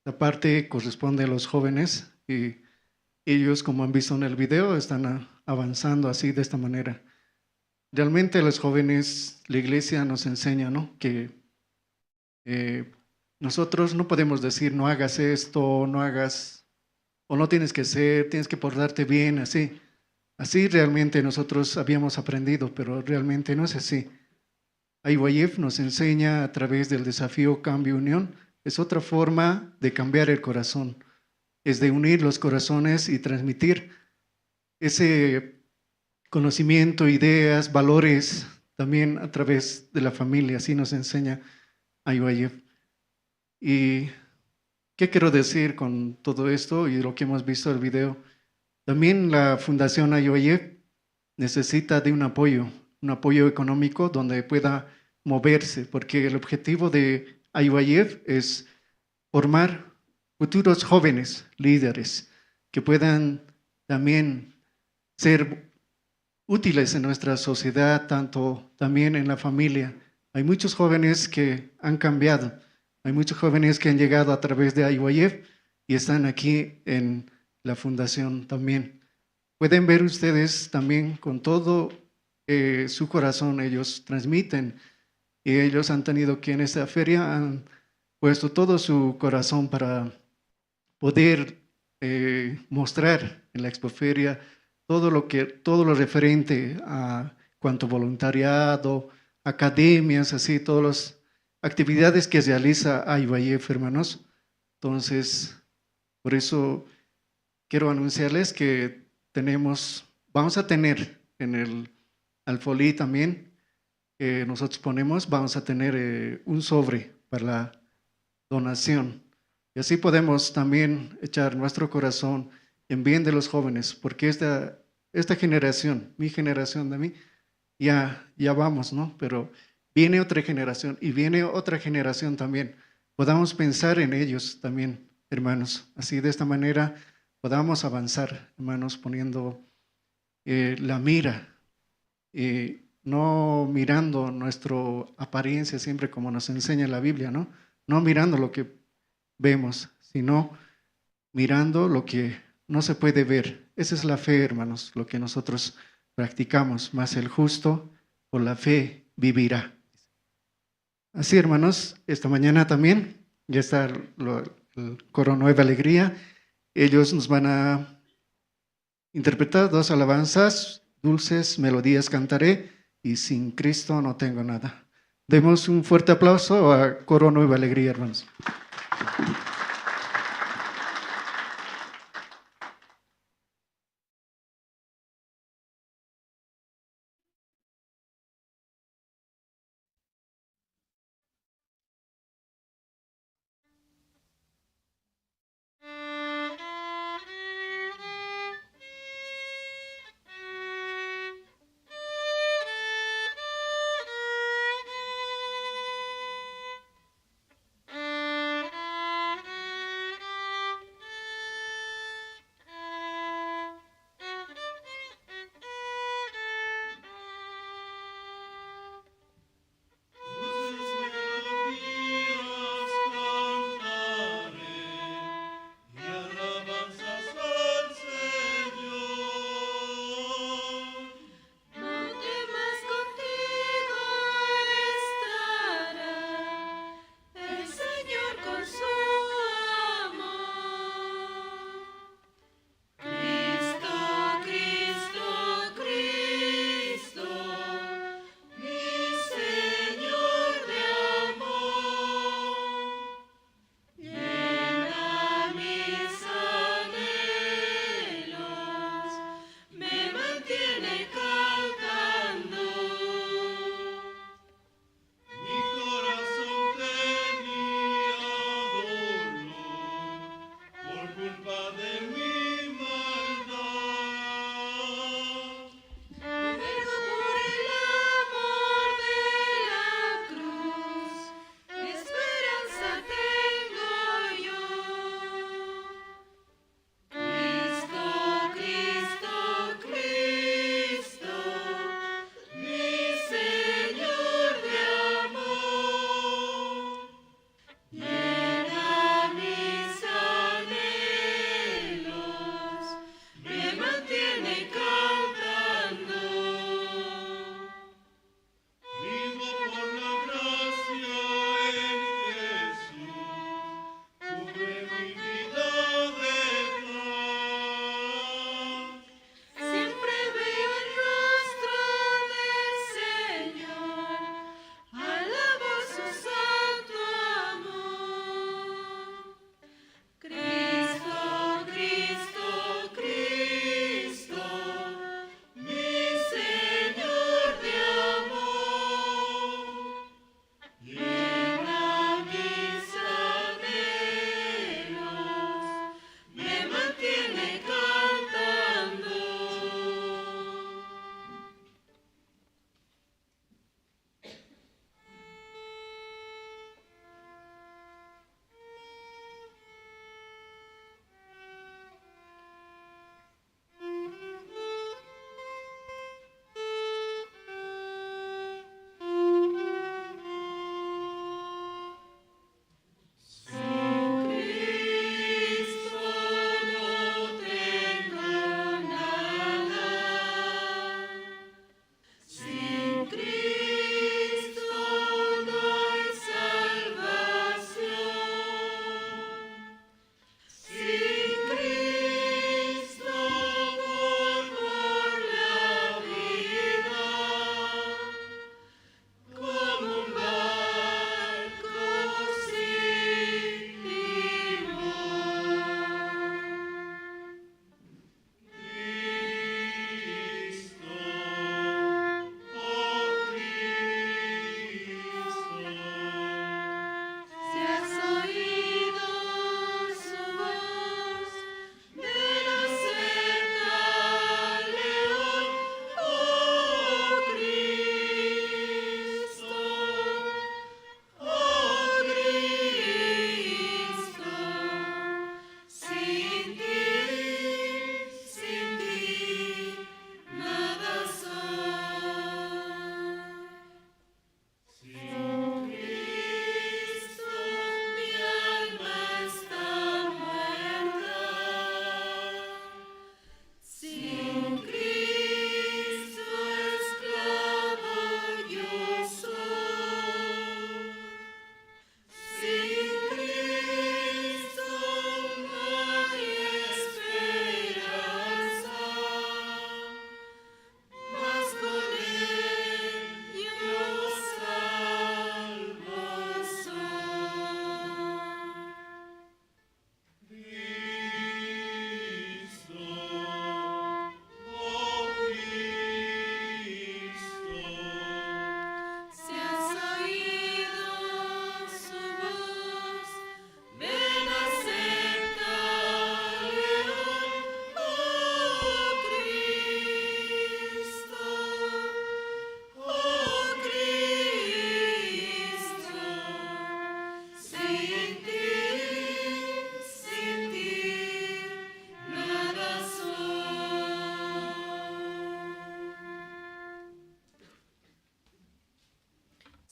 S3: La parte corresponde a los jóvenes y ellos, como han visto en el video, están avanzando así de esta manera. Realmente los jóvenes, la iglesia nos enseña, ¿no?, que nosotros no podemos decir no hagas esto, no hagas, o no tienes que ser, tienes que portarte bien, así. Así realmente nosotros habíamos aprendido, pero realmente no es así. IYF nos enseña a través del desafío Cambio Unión, es otra forma de cambiar el corazón, es de unir los corazones y transmitir ese conocimiento, ideas, valores, también a través de la familia, así nos enseña IYF. ¿Y qué quiero decir con todo esto y lo que hemos visto en el video? También la Fundación IYF necesita de un apoyo económico donde pueda moverse, porque el objetivo de IYF es formar futuros jóvenes líderes que puedan también ser útiles en nuestra sociedad, tanto también en la familia. Hay muchos jóvenes que han cambiado, hay muchos jóvenes que han llegado a través de IYF y están aquí en la fundación también. Pueden ver ustedes también con todo su corazón, ellos transmiten y ellos han tenido que en esta feria han puesto todo su corazón para poder mostrar en la expoferia todo lo referente a cuanto voluntariado, academias, así, todas las actividades que realiza IYF, hermanos. Entonces, por eso quiero anunciarles que vamos a tener en el alfolí también, que nosotros ponemos, vamos a tener un sobre para la donación. Y así podemos también echar nuestro corazón en bien de los jóvenes, porque esta generación, mi generación de mí, ya vamos, ¿no? Pero viene otra generación y viene otra generación también. Podamos pensar en ellos también, hermanos. Así de esta manera podamos avanzar, hermanos, poniendo la mira, no mirando nuestra apariencia siempre como nos enseña la Biblia, ¿no? No mirando lo que vemos, sino mirando lo que no se puede ver. Esa es la fe, hermanos, lo que nosotros practicamos. Más el justo por la fe vivirá. Así, hermanos, esta mañana también ya está el coro Nueva Alegría. Ellos nos van a interpretar 2 alabanzas, dulces melodías cantaré y sin Cristo no tengo nada. Demos un fuerte aplauso a coro Nueva Alegría, hermanos.
S7: Thank you.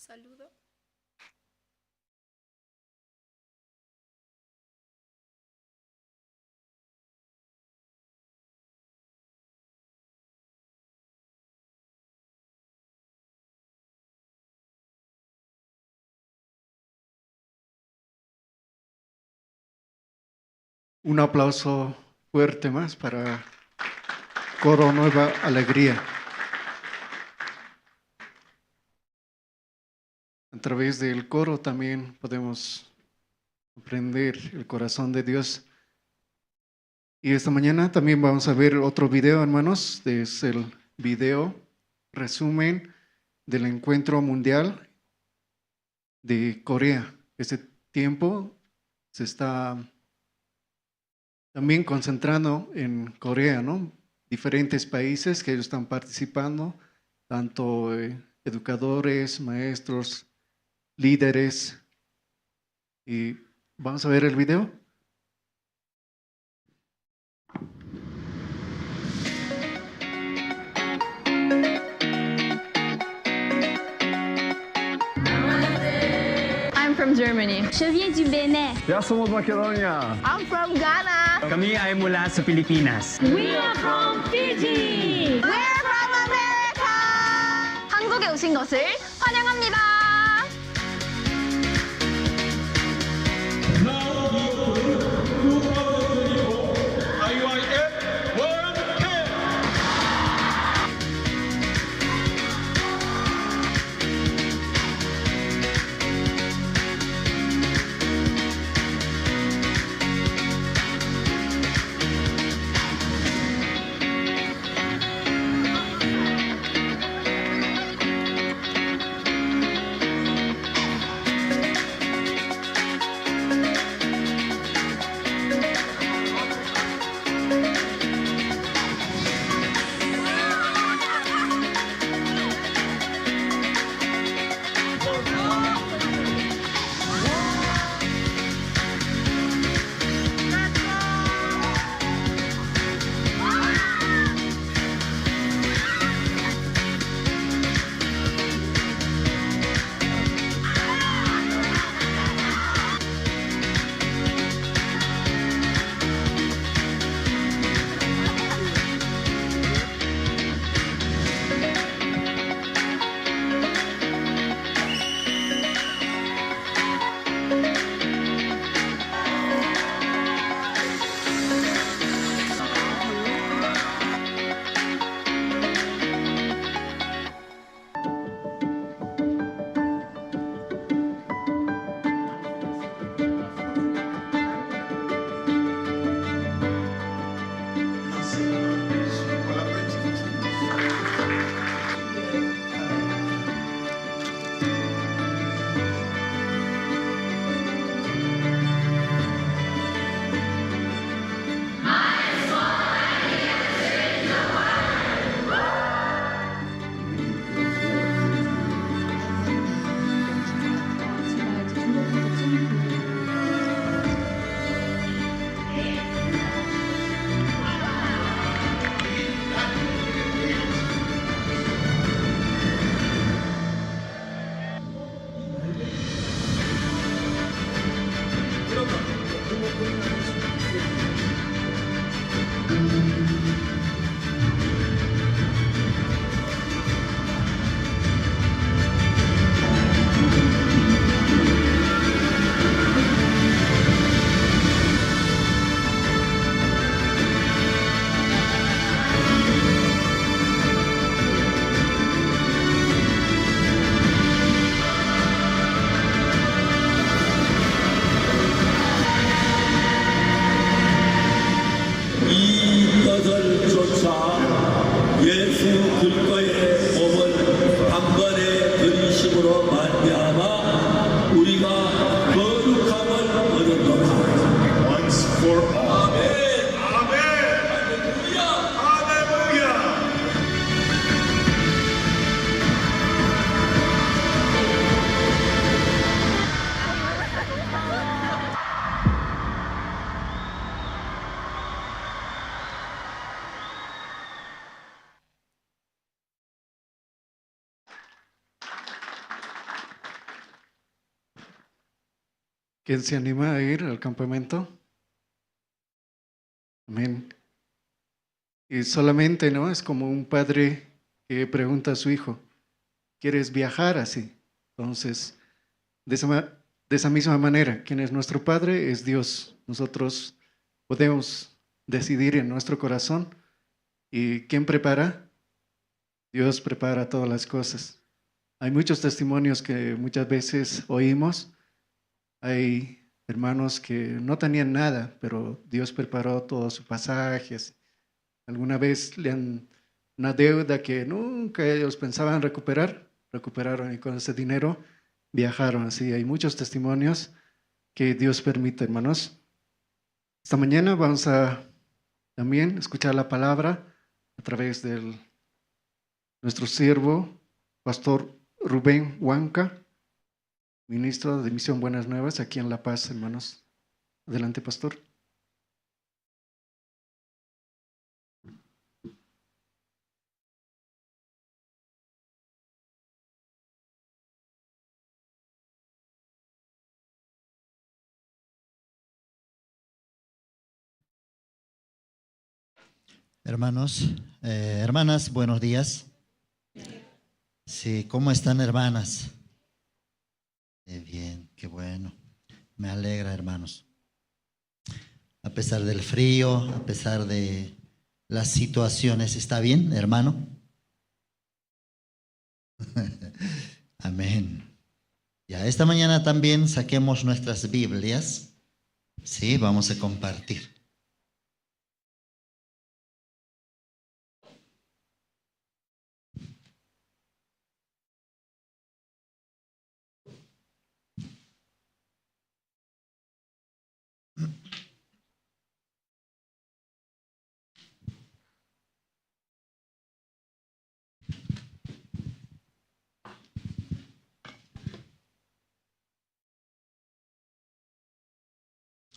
S7: Saludo.
S3: Un aplauso fuerte más para Coro Nueva Alegría. A través del coro también podemos comprender el corazón de Dios. Y esta mañana también vamos a ver otro video, hermanos. Es el video resumen del encuentro mundial de Corea. Este tiempo se está también concentrando en Corea, ¿no? Diferentes países que ellos están participando, tanto educadores, maestros, líderes. Y vamos a ver el video.
S8: I'm from Germany.
S9: Je viens du Bénin.
S2: somos Makedonia.
S8: I'm from Ghana.
S6: Kami ay mula sa Pilipinas.
S9: We are from Fiji.
S8: We're from America. 한국에 오신 것을 환영합니다.
S3: ¿Quién se anima a ir al campamento? Amén. Y solamente, ¿no? Es como un padre que pregunta a su hijo, ¿quieres viajar así? Entonces, de esa misma manera, quien es nuestro Padre es Dios. Nosotros podemos decidir en nuestro corazón. ¿Y quién prepara? Dios prepara todas las cosas. Hay muchos testimonios que muchas veces oímos. Hay hermanos que no tenían nada, pero Dios preparó todos sus pasajes. Alguna vez le han una deuda que nunca ellos pensaban recuperar, recuperaron y con ese dinero viajaron. Así hay muchos testimonios que Dios permite, hermanos. Esta mañana vamos a también escuchar la palabra a través de nuestro siervo, Pastor Rubén Huanca, ministro de Misión Buenas Nuevas aquí en La Paz, hermanos. Adelante, pastor.
S7: Hermanos, hermanas, buenos días. Sí, ¿cómo están, hermanas? Bien, qué bueno. Me alegra, hermanos. A pesar del frío, a pesar de las situaciones, ¿está bien, hermano? Amén. Ya, esta mañana también saquemos nuestras Biblias. Sí, vamos a compartir.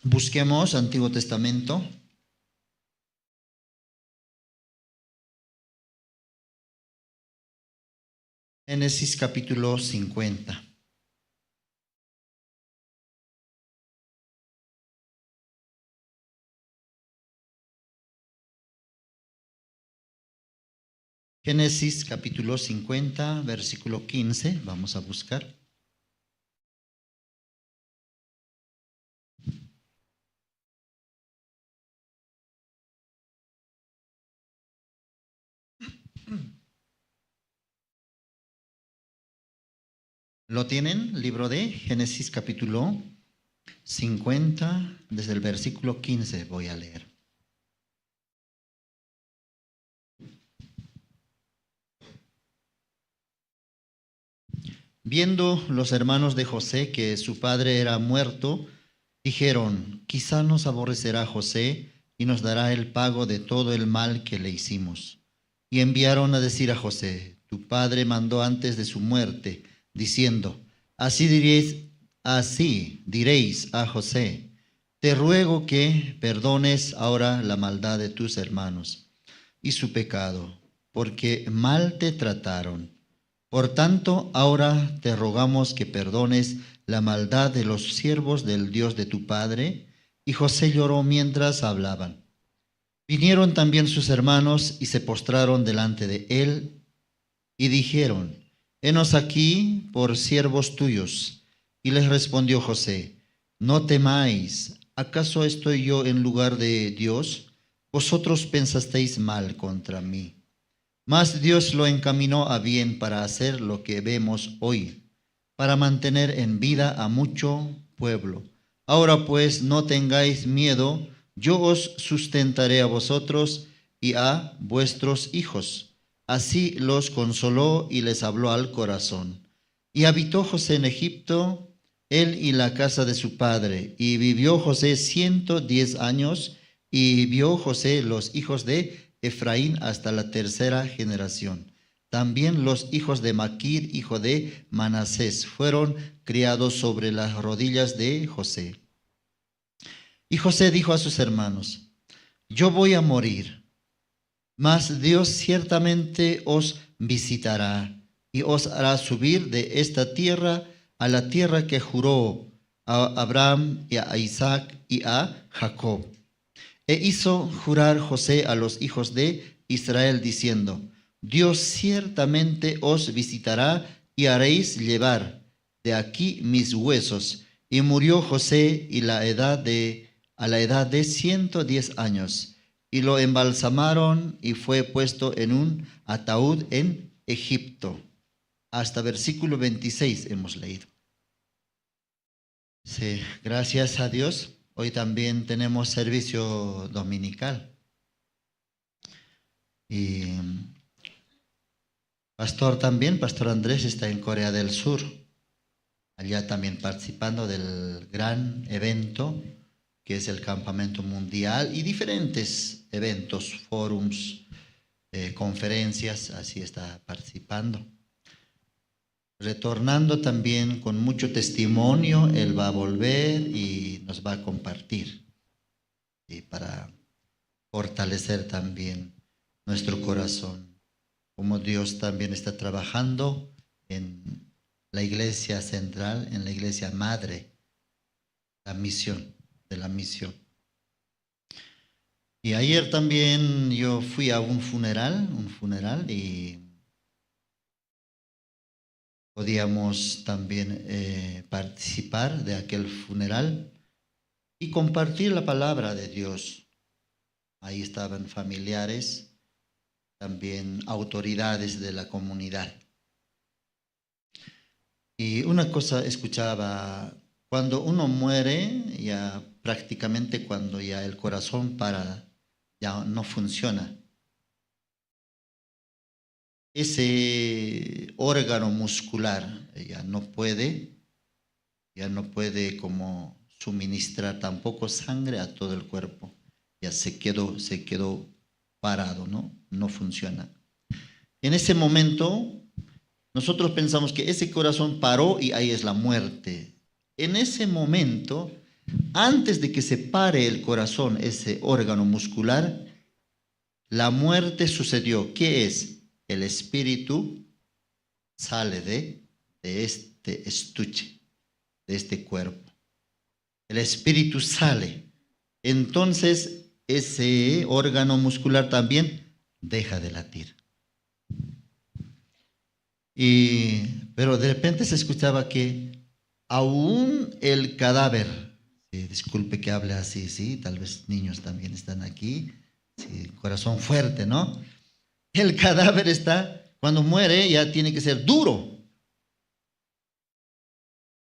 S7: Busquemos Antiguo Testamento. Génesis capítulo 50. Génesis capítulo 50, versículo 15. Vamos a buscar. ¿Lo tienen? Libro de Génesis capítulo 50, desde el versículo 15 voy a leer. Viendo los hermanos de José que su padre era muerto, dijeron, quizá nos aborrecerá José y nos dará el pago de todo el mal que le hicimos. Y enviaron a decir a José, tu padre mandó antes de su muerte, diciendo, así diréis a José, te ruego que perdones ahora la maldad de tus hermanos y su pecado, porque mal te trataron. Por tanto, ahora te rogamos que perdones la maldad de los siervos del Dios de tu padre. Y José lloró mientras hablaban. Vinieron también sus hermanos y se postraron delante de él y dijeron, henos aquí por siervos tuyos. Y les respondió José, no temáis, ¿acaso estoy yo en lugar de Dios? Vosotros pensasteis mal contra mí. Mas Dios lo encaminó a bien para hacer lo que vemos hoy, para mantener en vida a mucho pueblo. Ahora pues no tengáis miedo, yo os sustentaré a vosotros y a vuestros hijos. Así los consoló y les habló al corazón. Y habitó José en Egipto, él y la casa de su padre. Y vivió José 110 años, y vio José los hijos de Efraín hasta la tercera generación. También los hijos de Maquir, hijo de Manasés, fueron criados sobre las rodillas de José. Y José dijo a sus hermanos, yo voy a morir, mas Dios ciertamente os visitará y os hará subir de esta tierra a la tierra que juró a Abraham y a Isaac y a Jacob. E hizo jurar José a los hijos de Israel diciendo: Dios ciertamente os visitará y haréis llevar de aquí mis huesos. Y murió José a la edad de 110 años. Y lo embalsamaron y fue puesto en un ataúd en Egipto. Hasta versículo 26 hemos leído. Sí, gracias a Dios. Hoy también tenemos servicio dominical. Y Pastor Andrés está en Corea del Sur. Allá también participando del gran evento que es el Campamento Mundial y diferentes eventos, forums, conferencias, así está participando. Retornando también con mucho testimonio, él va a volver y nos va a compartir, y para fortalecer también nuestro corazón, como Dios también está trabajando en la iglesia central, en la iglesia madre, la misión. Y ayer también yo fui a un funeral y podíamos también participar de aquel funeral y compartir la palabra de Dios. Ahí estaban familiares, también autoridades de la comunidad. Y una cosa escuchaba: cuando uno muere, ya prácticamente cuando ya el corazón ya no funciona, ese órgano muscular ya no puede como suministrar tampoco sangre a todo el cuerpo. Ya se quedó parado, no funciona. En ese momento nosotros pensamos que ese corazón paró y ahí es la muerte. En ese momento, antes de que se pare el corazón, ese órgano muscular, la muerte sucedió. ¿Qué es? El espíritu sale de este estuche, de este cuerpo. El espíritu sale. Entonces, ese órgano muscular también deja de latir. Pero de repente se escuchaba que aún el cadáver, disculpe que hable así, sí, tal vez niños también están aquí, sí, corazón fuerte, ¿no? El cadáver cuando muere ya tiene que ser duro,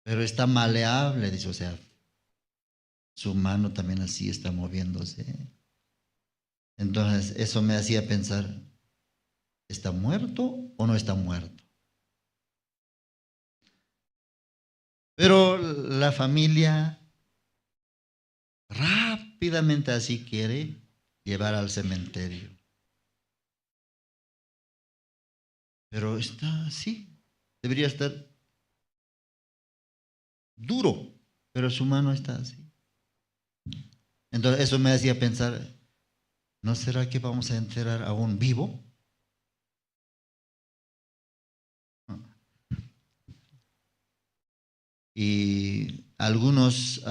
S7: pero está maleable, dice, o sea, su mano también así está moviéndose. Entonces eso me hacía pensar, ¿está muerto o no está muerto? Pero la familia rápidamente así quiere llevar al cementerio. Pero está así, debería estar duro, pero su mano está así. Entonces eso me hacía pensar, ¿no será que vamos a enterrar a un vivo? Y algunos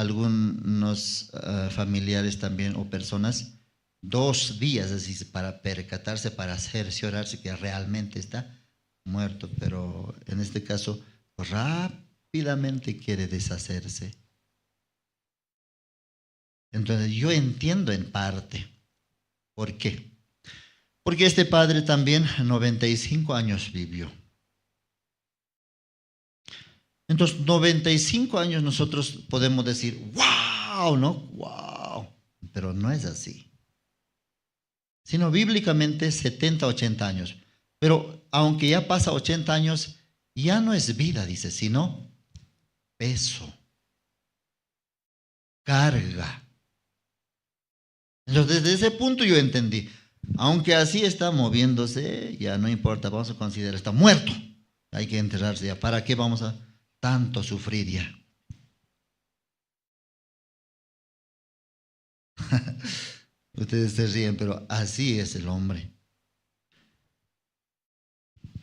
S7: familiares también o personas, 2 días así para percatarse, para cerciorarse que realmente está muerto, pero en este caso rápidamente quiere deshacerse. Entonces yo entiendo en parte. ¿Por qué? Porque este padre también 95 años vivió. Entonces, 95 años nosotros podemos decir, wow, ¿no? Wow. Pero no es así. Sino bíblicamente 70, 80 años. Pero aunque ya pasa 80 años, ya no es vida, dice, sino peso, carga. Entonces, desde ese punto yo entendí. Aunque así está moviéndose, ya no importa, vamos a considerar, está muerto. Hay que enterrarse ya. ¿Para qué vamos a tanto sufrir ya? Ustedes se ríen, pero así es el hombre.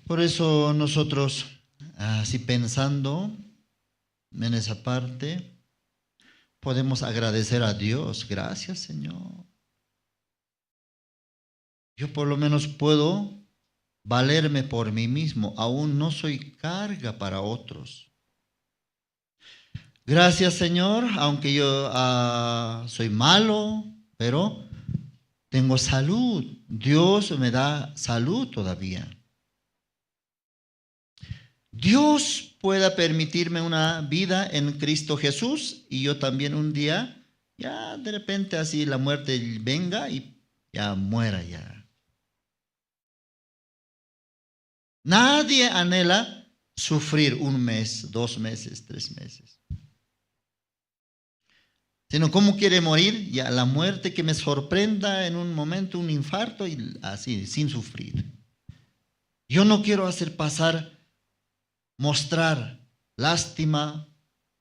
S7: Por eso nosotros, así pensando en esa parte, podemos agradecer a Dios. Gracias, Señor. Yo por lo menos puedo valerme por mí mismo. Aún no soy carga para otros. Gracias, Señor, aunque yo soy malo, pero tengo salud. Dios me da salud todavía. Dios pueda permitirme una vida en Cristo Jesús y yo también un día, ya de repente así la muerte venga y ya muera ya. Nadie anhela sufrir 1 mes, 2 meses, 3 meses. Sino cómo quiere morir, ya la muerte que me sorprenda en un momento, un infarto y así, sin sufrir. Yo no quiero mostrar lástima,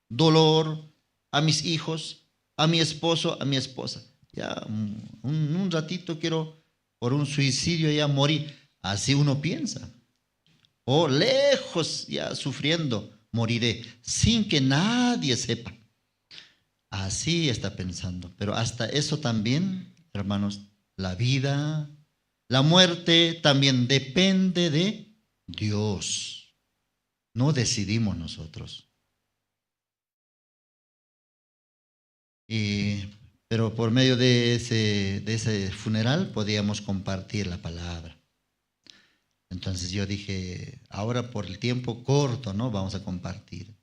S7: dolor a mis hijos, a mi esposo, a mi esposa. Ya un ratito quiero por un suicidio ya morir. Así uno piensa. O lejos ya sufriendo moriré sin que nadie sepa. Así está pensando. Pero hasta eso también, hermanos, la vida, la muerte también depende de Dios. No decidimos nosotros. Pero por medio de ese funeral podíamos compartir la palabra. Entonces yo dije, ahora por el tiempo corto, ¿no? Vamos a compartir.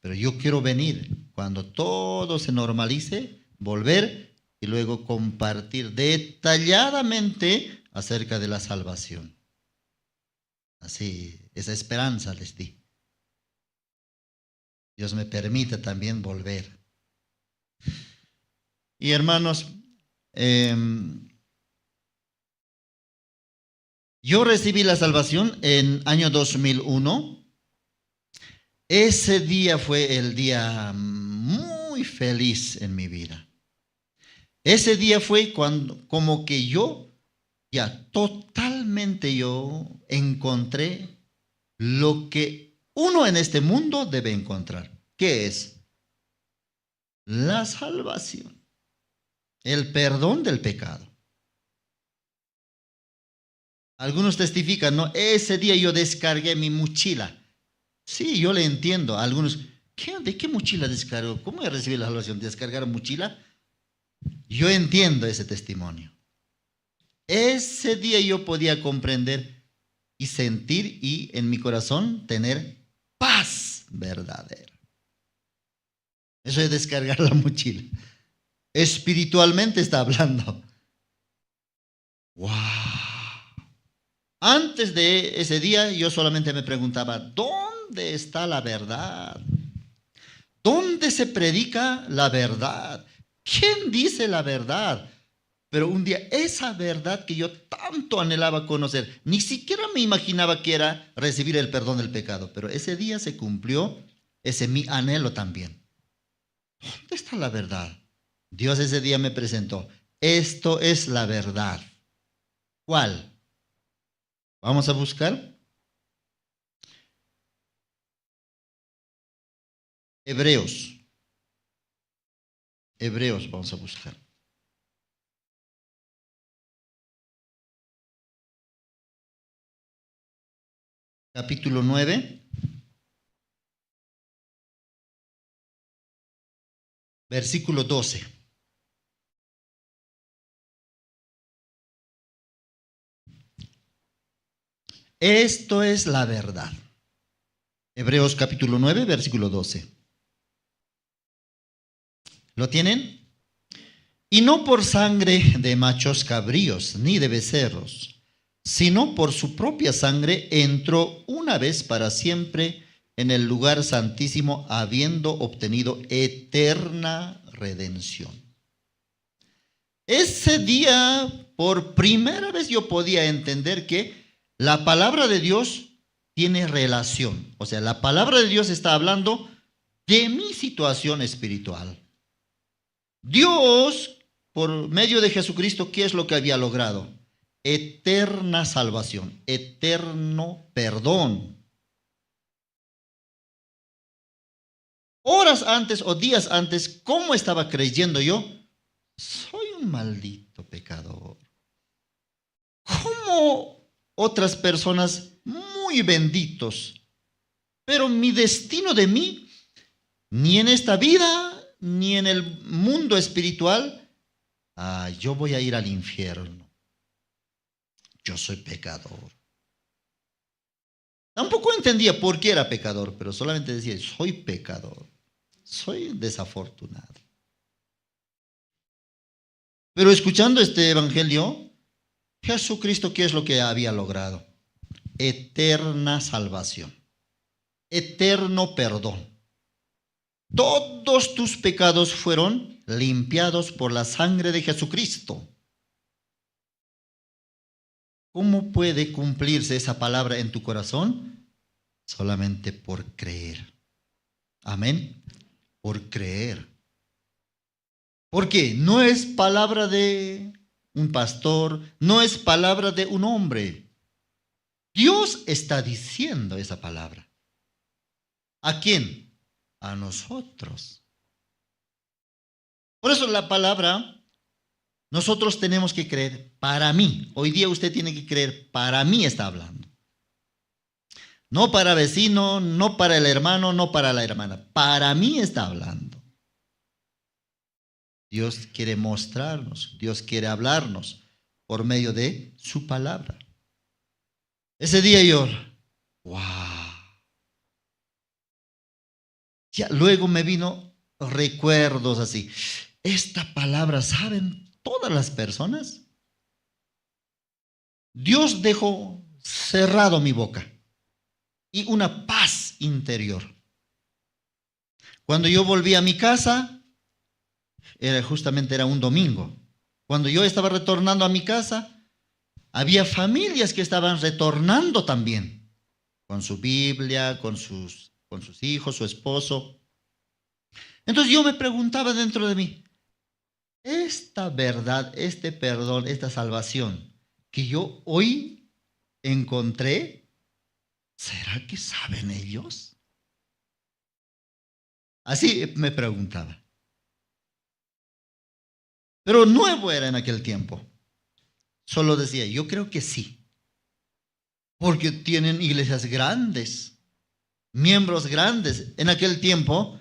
S7: Pero yo quiero venir cuando todo se normalice, volver y luego compartir detalladamente acerca de la salvación. Así, esa esperanza les di. Dios me permite también volver. Y hermanos, yo recibí la salvación en año 2001. Ese día fue el día muy feliz en mi vida. Ese día fue cuando, como que yo ya totalmente yo encontré lo que uno en este mundo debe encontrar. ¿Qué es? La salvación. El perdón del pecado. Algunos testifican, ¿no? Ese día yo descargué mi mochila. Sí, yo le entiendo. Algunos, ¿de qué mochila descargó? ¿Cómo he recibido la salvación? ¿Descargar mochila? Yo entiendo ese testimonio. Ese día yo podía comprender y sentir y en mi corazón tener paz verdadera. Eso es descargar la mochila. Espiritualmente está hablando. ¡Wow! Antes de ese día yo solamente me preguntaba, ¿dónde está la verdad? ¿Dónde se predica la verdad? ¿Quién dice la verdad? Pero un día esa verdad que yo tanto anhelaba conocer, ni siquiera me imaginaba que era recibir el perdón del pecado, pero ese día se cumplió ese mi anhelo también. ¿Dónde está la verdad? Dios ese día me presentó. Esto es la verdad. ¿Cuál? Vamos a buscar. Hebreos. Hebreos vamos a buscar. Capítulo 9. Versículo 12. Esto es la verdad. Hebreos capítulo 9, versículo 12. ¿Lo tienen? Y no por sangre de machos cabríos, ni de becerros, sino por su propia sangre entró una vez para siempre en el lugar santísimo, habiendo obtenido eterna redención. Ese día, por primera vez yo podía entender que la palabra de Dios tiene relación. O sea, la palabra de Dios está hablando de mi situación espiritual. Dios, por medio de Jesucristo, ¿qué es lo que había logrado? Eterna salvación, eterno perdón. horas antes o días antes, ¿cómo estaba creyendo yo? Soy un maldito pecador. ¿Cómo otras personas muy benditos? Pero mi destino de mí, ni en esta vida, ni en el mundo espiritual, yo voy a ir al infierno. Yo soy pecador. Tampoco entendía por qué era pecador, pero solamente decía, soy pecador, soy desafortunado. Pero escuchando este evangelio, Jesucristo, ¿qué es lo que había logrado? Eterna salvación, eterno perdón. Todos tus pecados fueron limpiados por la sangre de Jesucristo. ¿Cómo puede cumplirse esa palabra en tu corazón? Solamente por creer. Amén. Por creer. Porque no es palabra de un pastor, no es palabra de un hombre. Dios está diciendo esa palabra. ¿A quién? A nosotros. Por eso la palabra, nosotros tenemos que creer para mí. Hoy día usted tiene que creer para mí está hablando. No para vecino, no para el hermano, no para la hermana. Para mí está hablando. Dios quiere mostrarnos, Dios quiere hablarnos por medio de su palabra. Ese día yo, wow. Ya luego me vino recuerdos así. Esta palabra, ¿saben todas las personas? Dios dejó cerrado mi boca y una paz interior. Cuando yo volví a mi casa, era un domingo. Cuando yo estaba retornando a mi casa, había familias que estaban retornando también, con su Biblia, con sus hijos, su esposo. Entonces yo me preguntaba dentro de mí, esta verdad, este perdón, esta salvación que yo hoy encontré, ¿será que saben ellos? Así me preguntaba. Pero nuevo era en aquel tiempo. Solo decía, yo creo que sí. Porque tienen iglesias grandes, miembros grandes. En aquel tiempo,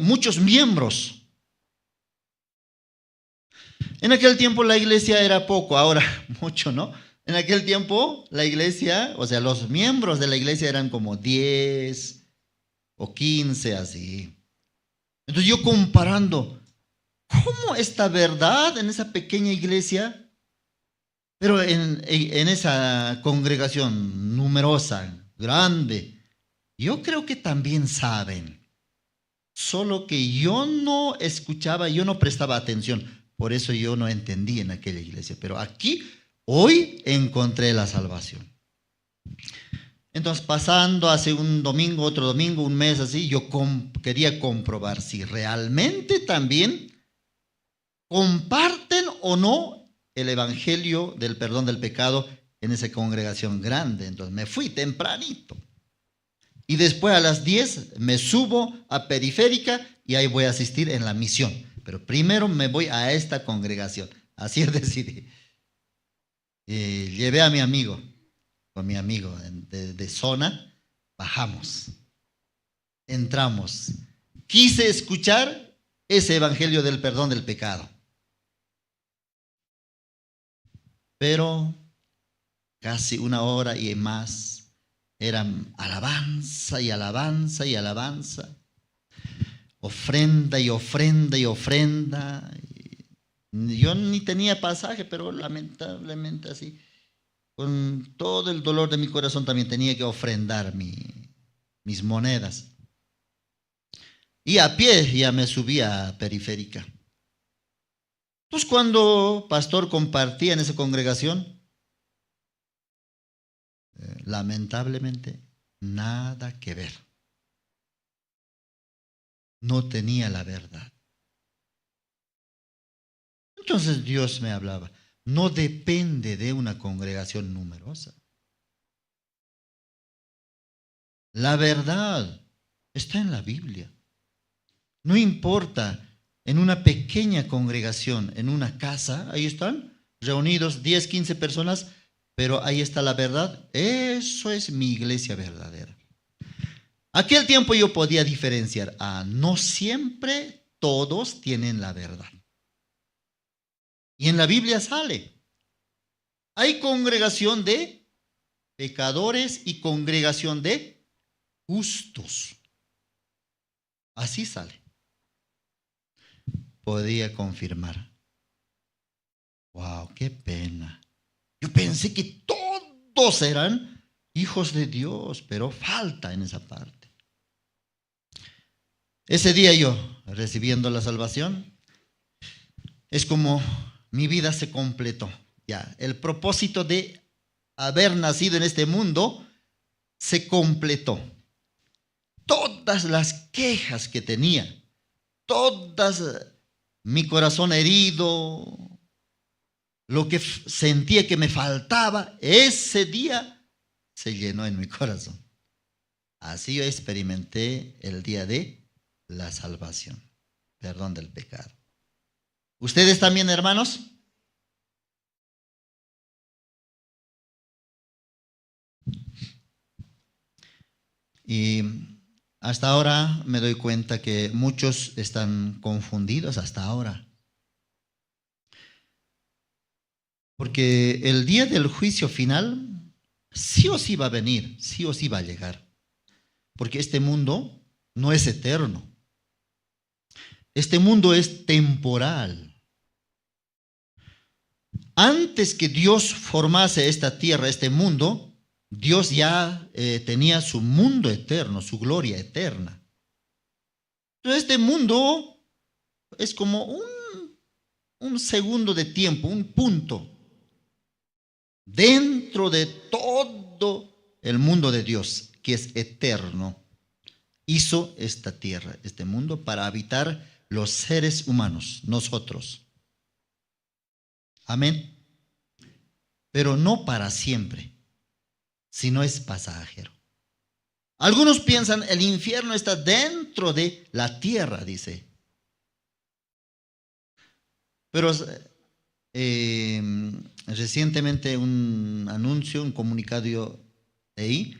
S7: muchos miembros. En aquel tiempo la iglesia era poco, ahora mucho, ¿no? En aquel tiempo la iglesia, o sea, los miembros de la iglesia eran como 10 o 15 así. Entonces yo comparando, ¿cómo esta verdad en esa pequeña iglesia, pero en esa congregación numerosa, grande, yo creo que también saben, solo que yo no escuchaba, yo no prestaba atención, por eso yo no entendí en aquella iglesia, pero aquí, hoy encontré la salvación. Entonces, pasando hace un domingo, otro domingo, un mes así, yo quería comprobar si realmente también comparten o no el evangelio del perdón del pecado en esa congregación grande. Entonces me fui tempranito. Y después a las 10 me subo a Periférica y ahí voy a asistir en la misión. Pero primero me voy a esta congregación. Así decidí. Llevé a mi amigo, con mi amigo de zona, bajamos, entramos. Quise escuchar ese evangelio del perdón del pecado. Pero casi una hora y más eran alabanza y alabanza y alabanza, ofrenda y ofrenda y ofrenda. Yo ni tenía pasaje, pero lamentablemente así, con todo el dolor de mi corazón también tenía que ofrendar mis monedas. Y a pie ya me subí a Periférica. Entonces, cuando pastor compartía en esa congregación, lamentablemente, nada que ver. No tenía la verdad. Entonces Dios me hablaba. No depende de una congregación numerosa. La verdad Está en la Biblia. No importa, en una pequeña congregación, en una casa, ahí están reunidos 10, 15 personas, pero ahí está la verdad. Eso es mi iglesia verdadera. Aquel tiempo yo podía diferenciar, no siempre todos tienen la verdad. Y en la Biblia sale. Hay congregación de pecadores y congregación de justos. Así sale. Podía confirmar. Wow, qué pena. Yo pensé que todos eran hijos de Dios, pero falta en esa parte. Ese día yo, recibiendo la salvación, es como mi vida se completó. Ya, el propósito de haber nacido en este mundo se completó. Todas las quejas que tenía, mi corazón herido, lo que sentía que me faltaba, ese día se llenó en mi corazón. Así yo experimenté el día de la salvación, perdón del pecado. ¿Ustedes también, hermanos? Y hasta ahora me doy cuenta que muchos están confundidos hasta ahora. Porque el día del juicio final sí o sí va a venir, sí o sí va a llegar. Porque este mundo no es eterno. Este mundo es temporal. Antes que Dios formase esta tierra, este mundo, Dios ya tenía su mundo eterno, su gloria eterna. Entonces este mundo es como un segundo de tiempo, un punto dentro de todo el mundo de Dios, que es eterno. Hizo esta tierra, este mundo, para habitar los seres humanos, nosotros. Amén. Pero no para siempre, sino es pasajero. Algunos piensan el infierno está dentro de la tierra, dice. Pero recientemente un anuncio, un comunicado de ahí,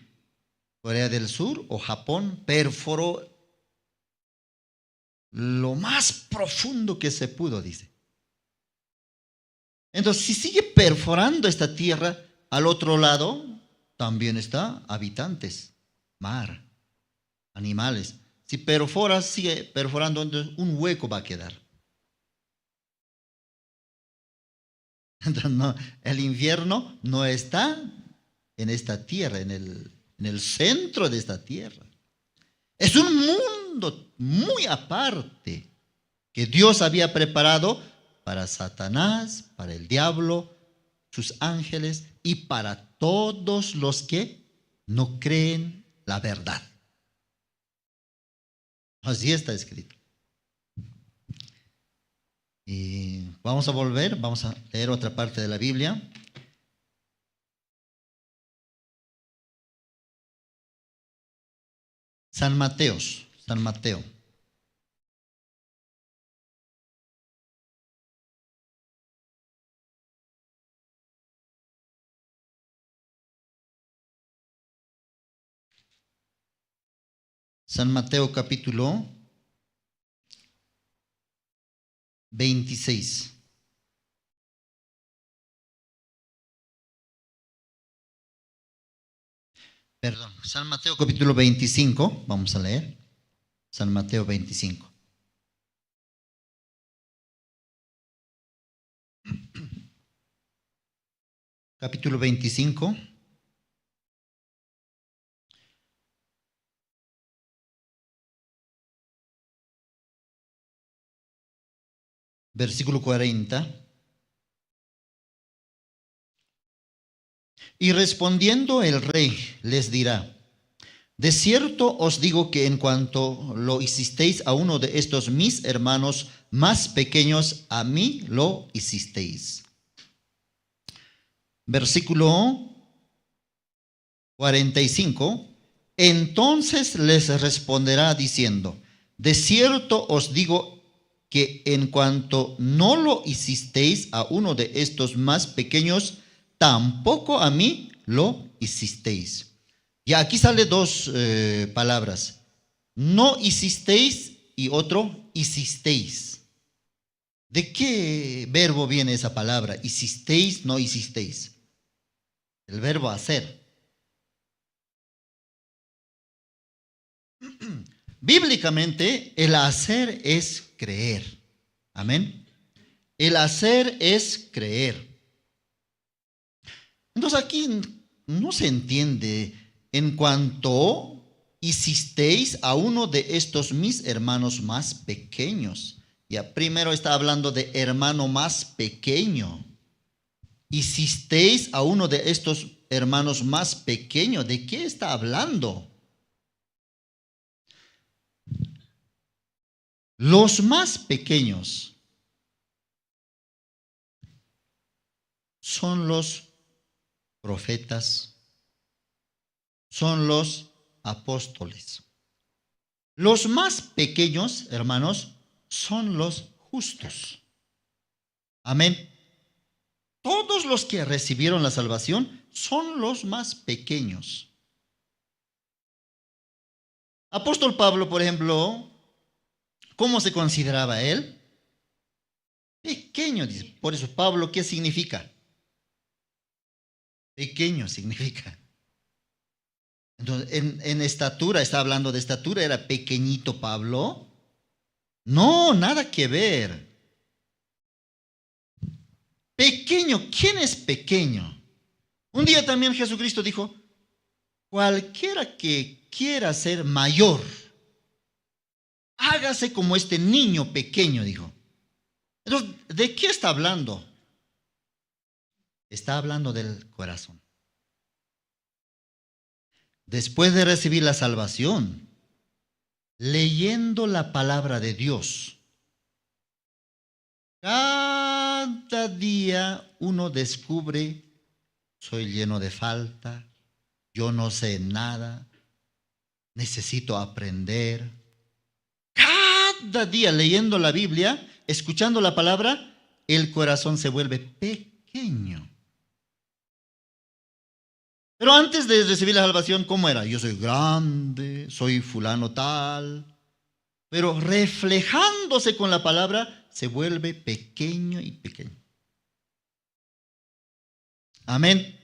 S7: Corea del Sur o Japón perforó lo más profundo que se pudo, dice. Entonces, si sigue perforando esta tierra, al otro lado también está habitantes, mar, animales. Si perfora, sigue perforando, entonces un hueco va a quedar. Entonces, no, el infierno no está en esta tierra, en el centro de esta tierra. Es un mundo muy aparte que Dios había preparado para Satanás, para el diablo, sus ángeles y para todos los que no creen la verdad. Así está escrito. Y vamos a volver, vamos a leer otra parte de la Biblia. San Mateo. San Mateo capítulo 26. Perdón, San Mateo capítulo 25, vamos a leer. San Mateo 25. Capítulo 25. Versículo 40. Y respondiendo el rey les dirá: de cierto os digo que en cuanto lo hicisteis a uno de estos mis hermanos más pequeños, a mí lo hicisteis. Versículo 45. Entonces les responderá diciendo, de cierto os digo que en cuanto no lo hicisteis a uno de estos más pequeños, tampoco a mí lo hicisteis. Y aquí sale dos palabras. No hicisteis y otro hicisteis. ¿De qué verbo viene esa palabra? Hicisteis, no hicisteis. El verbo hacer. Bíblicamente, el hacer es creer. Amén. El hacer es creer. Entonces aquí no se entiende en cuanto hicisteis a uno de estos mis hermanos más pequeños. Ya primero está hablando de hermano más pequeño. Hicisteis a uno de estos hermanos más pequeños. ¿De qué está hablando? Los más pequeños son los profetas, son los apóstoles. Los más pequeños, hermanos, son los justos. Amén. Todos los que recibieron la salvación son los más pequeños. Apóstol Pablo, por ejemplo, ¿cómo se consideraba él? Pequeño, dice. Por eso, Pablo, ¿qué significa? Pequeño significa. Entonces, en estatura, está hablando de estatura, ¿era pequeñito Pablo? No, nada que ver. Pequeño, ¿quién es pequeño? Un día también Jesucristo dijo, cualquiera que quiera ser mayor, hágase como este niño pequeño, dijo. Entonces, ¿de qué está hablando? Está hablando del corazón. Después de recibir la salvación, leyendo la palabra de Dios, cada día uno descubre, soy lleno de falta, yo no sé nada, necesito aprender. Cada día leyendo la Biblia, escuchando la palabra, el corazón se vuelve pequeño. Pero antes de recibir la salvación, ¿cómo era? Yo soy grande, soy fulano tal. Pero reflejándose con la palabra, se vuelve pequeño y pequeño. Amén.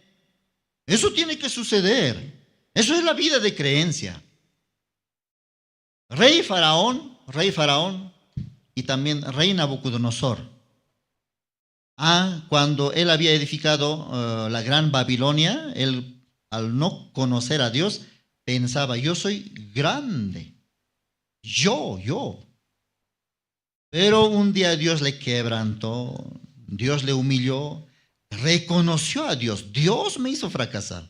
S7: Eso tiene que suceder. Eso es la vida de creencia. Rey Faraón y también rey Nabucodonosor. Cuando él había edificado la gran Babilonia, él al no conocer a Dios, pensaba, yo soy grande. Yo. Pero un día Dios le quebrantó, Dios le humilló, reconoció a Dios. Dios me hizo fracasar.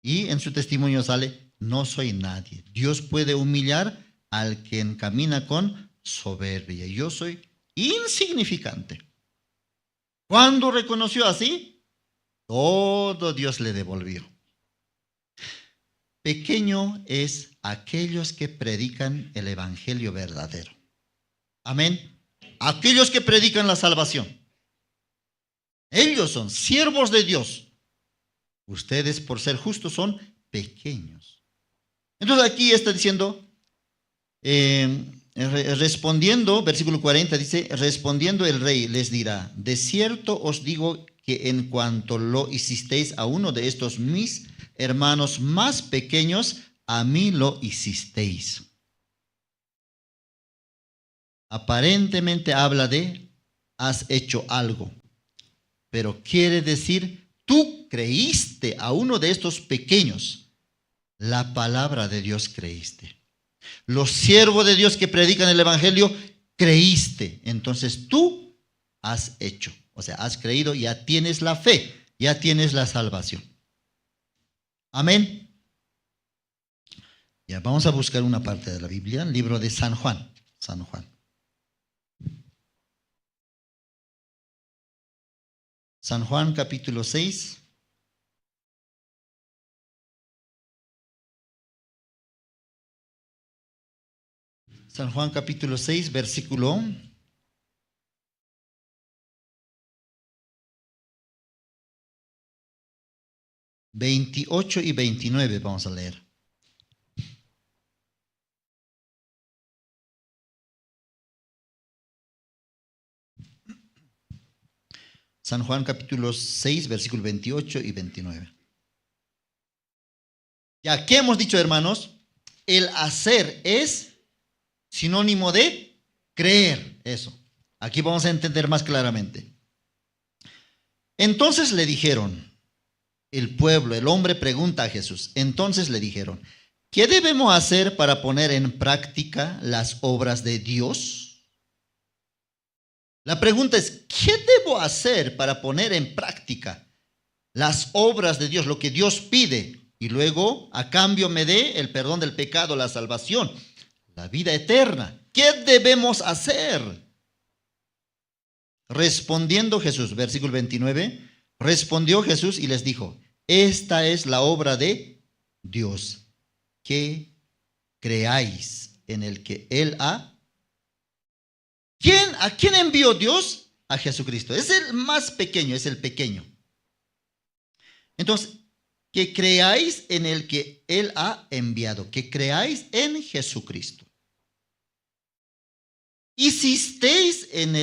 S7: Y en su testimonio sale, no soy nadie. Dios puede humillar al que camina con soberbia. Yo soy insignificante. Cuando reconoció así, todo Dios le devolvió. Pequeño es aquellos que predican el evangelio verdadero. Amén. Aquellos que predican la salvación. Ellos son siervos de Dios. Ustedes, por ser justos, son pequeños. Entonces aquí está diciendo, respondiendo, versículo 40 dice, respondiendo el rey les dirá, de cierto os digo que en cuanto lo hicisteis a uno de estos mis hermanos más pequeños, a mí lo hicisteis. Aparentemente habla de, has hecho algo, pero quiere decir, tú creíste a uno de estos pequeños, la palabra de Dios creíste. Los siervos de Dios que predican el evangelio, creíste. Entonces tú has hecho, o sea, has creído, ya tienes la fe, ya tienes la salvación. Amén. Ya vamos a buscar una parte de la Biblia, el libro de San Juan. San Juan. San Juan capítulo 6. San Juan capítulo 6, versículo 28 y 29 vamos a leer. San Juan capítulo 6, versículo 28 y 29. Ya, ¿qué hemos dicho, hermanos? El hacer es sinónimo de creer. Eso. Aquí vamos a entender más claramente. Entonces le dijeron, el pueblo, el hombre pregunta a Jesús. Entonces le dijeron, ¿qué debemos hacer para poner en práctica las obras de Dios? La pregunta es, ¿qué debo hacer para poner en práctica las obras de Dios, lo que Dios pide? Y luego, a cambio, me dé el perdón del pecado, la salvación, la vida eterna. ¿Qué debemos hacer? Respondiendo Jesús, versículo 29, respondió Jesús y les dijo, esta es la obra de Dios, que creáis en el que Él ha. ¿A quién envió Dios? A Jesucristo. Es el más pequeño, es el pequeño. Entonces, que creáis en el que Él ha enviado, que creáis en Jesucristo. Hicisteis en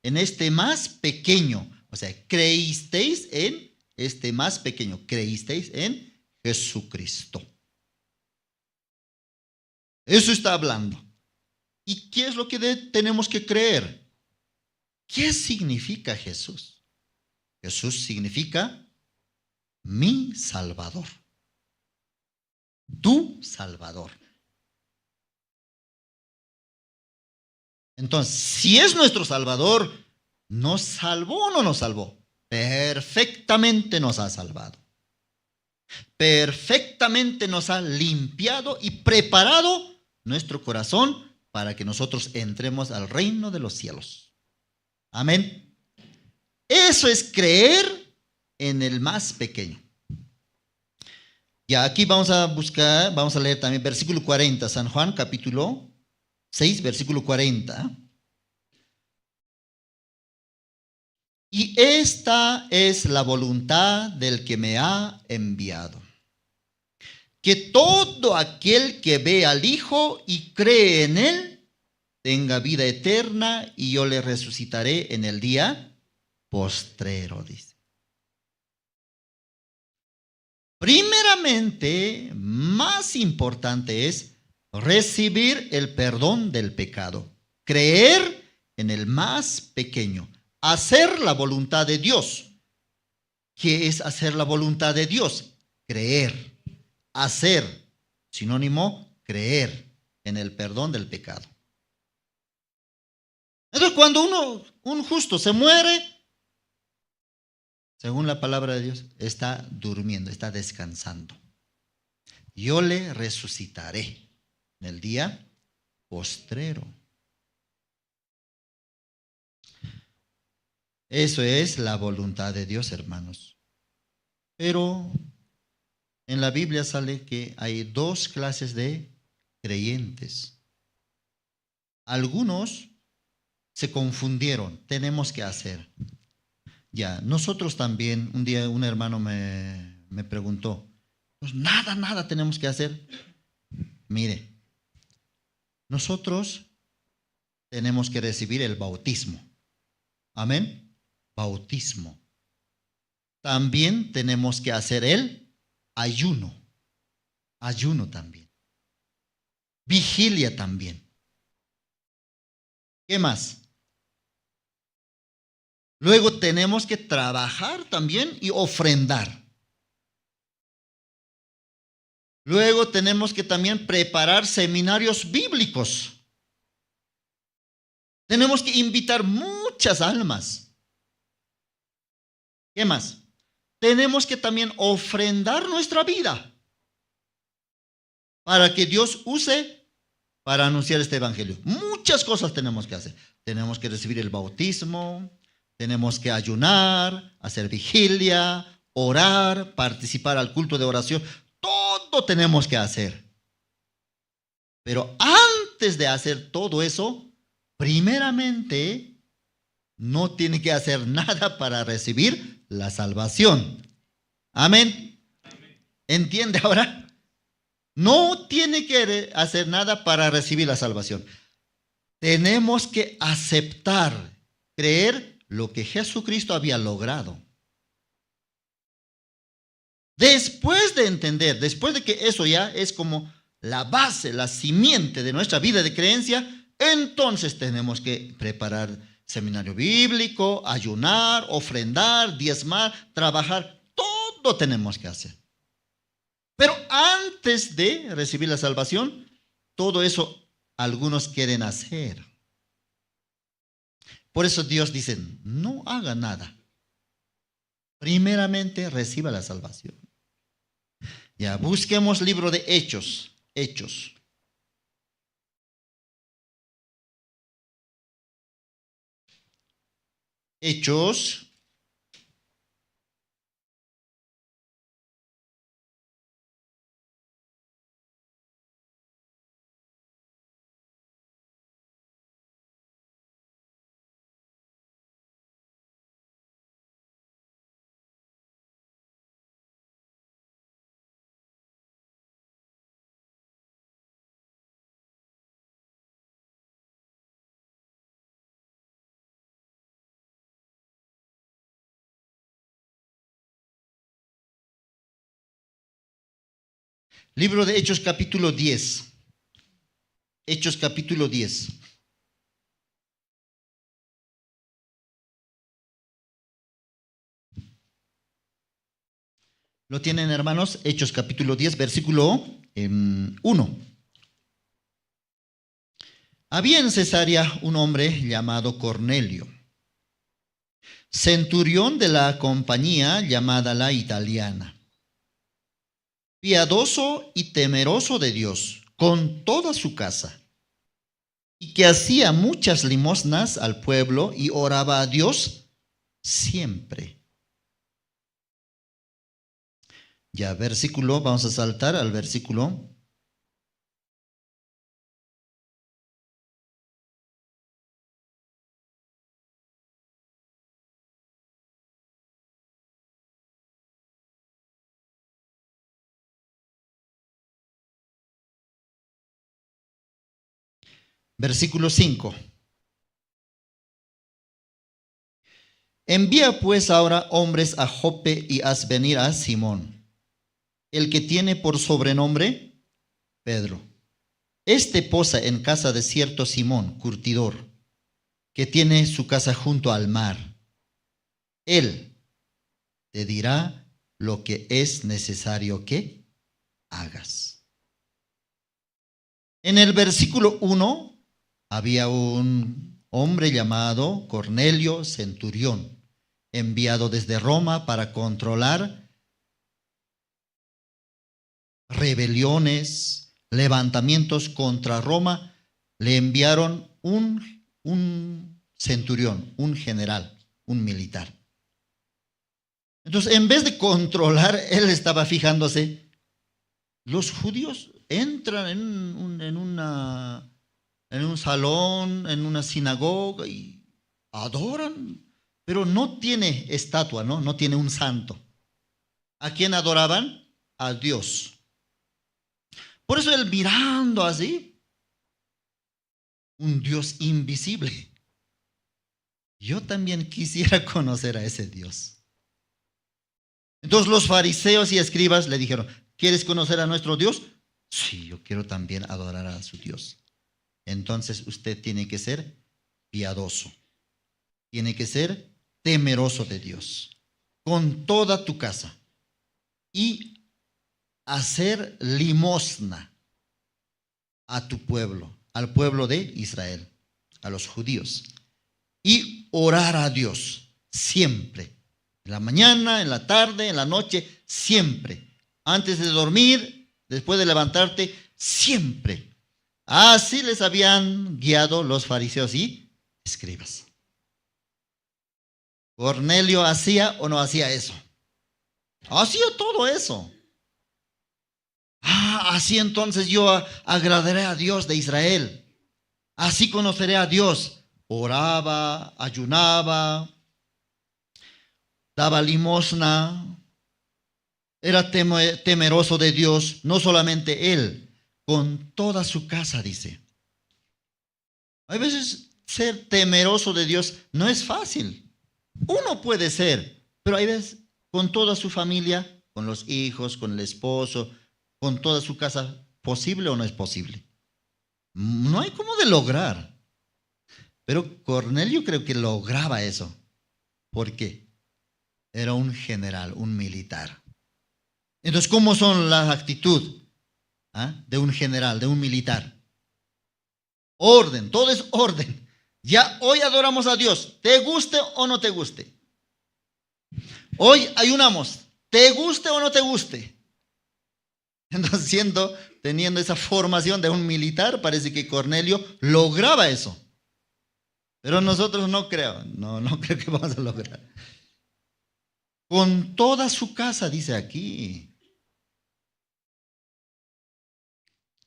S7: este más pequeño, o sea, creísteis en este más pequeño, creísteis en Jesucristo. Eso está hablando. ¿Y qué es lo que tenemos que creer? ¿Qué significa Jesús? Jesús significa mi Salvador. Tu Salvador. Entonces, si es nuestro Salvador, ¿nos salvó o no nos salvó? Perfectamente nos ha salvado. Perfectamente nos ha limpiado y preparado nuestro corazón para que nosotros entremos al reino de los cielos. Amén. Eso es creer en el más pequeño. Y aquí vamos a leer también versículo 40, San Juan capítulo 6, versículo 40. Y esta es la voluntad del que me ha enviado, que todo aquel que ve al Hijo y cree en Él tenga vida eterna, y yo le resucitaré en el día postrero, dice. Primeramente, más importante es recibir el perdón del pecado, creer en el más pequeño, hacer la voluntad de Dios. ¿Qué es hacer la voluntad de Dios? Creer. Hacer, sinónimo, creer en el perdón del pecado. Entonces, cuando un justo se muere, según la palabra de Dios, está durmiendo, está descansando. Yo le resucitaré en el día postrero. Eso es la voluntad de Dios, hermanos. Pero en la Biblia sale que hay dos clases de creyentes. Algunos se confundieron. Tenemos que hacer. Ya, nosotros también, un día un hermano me preguntó, pues nada tenemos que hacer. Mire, nosotros tenemos que recibir el bautismo. Amén. Bautismo. También tenemos que hacer el ayuno. Ayuno también. Vigilia también. ¿Qué más? Luego tenemos que trabajar también y ofrendar. Luego tenemos que también preparar seminarios bíblicos. Tenemos que invitar muchas almas. ¿Qué más? Tenemos que también ofrendar nuestra vida para que Dios use para anunciar este evangelio. Muchas cosas tenemos que hacer. Tenemos que recibir el bautismo, tenemos que ayunar, hacer vigilia, orar, participar al culto de oración. Todo tenemos que hacer. Pero antes de hacer todo eso, primeramente no tiene que hacer nada para recibir la salvación. Amén. ¿Entiende ahora? No tiene que hacer nada para recibir la salvación. Tenemos que aceptar, creer lo que Jesucristo había logrado. Después de entender, después de que eso ya es como la base, la simiente de nuestra vida de creencia, entonces tenemos que preparar seminario bíblico, ayunar, ofrendar, diezmar, trabajar. Todo tenemos que hacer. Pero antes de recibir la salvación, todo eso algunos quieren hacer. Por eso Dios dice, no haga nada. Primeramente reciba la salvación. Ya, busquemos libro de Hechos. Hechos. Hechos. Libro de Hechos capítulo 10. Hechos capítulo 10. ¿Lo tienen, hermanos? Hechos capítulo 10, versículo 1. Había en Cesarea un hombre llamado Cornelio, centurión de la compañía llamada la Italiana, piadoso y temeroso de Dios con toda su casa, y que hacía muchas limosnas al pueblo y oraba a Dios siempre. Ya, versículo, vamos a saltar al versículo. Versículo 5. Envía pues ahora hombres a Jope y haz venir a Simón, el que tiene por sobrenombre Pedro. Este posa en casa de cierto Simón, curtidor, que tiene su casa junto al mar. Él te dirá lo que es necesario que hagas. En el versículo 1 había un hombre llamado Cornelio, centurión, enviado desde Roma para controlar rebeliones, levantamientos contra Roma. Le enviaron un centurión, un general, un militar. Entonces, en vez de controlar, él estaba fijándose, los judíos entran en un salón, en una sinagoga y adoran, pero no tiene estatua, no tiene un santo. ¿A quién adoraban? A Dios. Por eso él mirando así, un Dios invisible. Yo también quisiera conocer a ese Dios. Entonces los fariseos y escribas le dijeron, ¿quieres conocer a nuestro Dios? Sí, yo quiero también adorar a su Dios. Entonces usted tiene que ser piadoso. Tiene que ser temeroso de Dios. Con toda tu casa. Y hacer limosna a tu pueblo, al pueblo de Israel, a los judíos. Y orar a Dios siempre. En la mañana, en la tarde, en la noche, siempre. Antes de dormir, después de levantarte, siempre. Así les habían guiado los fariseos y escribas. ¿Cornelio hacía o no hacía eso? Hacía todo eso. Así entonces yo agradaré a Dios de Israel. Así conoceré a Dios. Oraba, ayunaba, daba limosna, era temeroso de Dios, no solamente él, con toda su casa, dice. Hay veces ser temeroso de Dios no es fácil. Uno puede ser, pero hay veces con toda su familia, con los hijos, con el esposo, con toda su casa, ¿posible o no es posible? No hay cómo de lograr. Pero Cornelio creo que lograba eso. ¿Por qué? Era un general, un militar. Entonces, ¿cómo son las actitudes de un general, de un militar? Orden, todo es orden. Ya hoy adoramos a Dios, te guste o no te guste. Hoy ayunamos, te guste o no te guste. Entonces, teniendo esa formación de un militar, parece que Cornelio lograba eso. Pero nosotros no creo que vamos a lograr. Con toda su casa, dice aquí.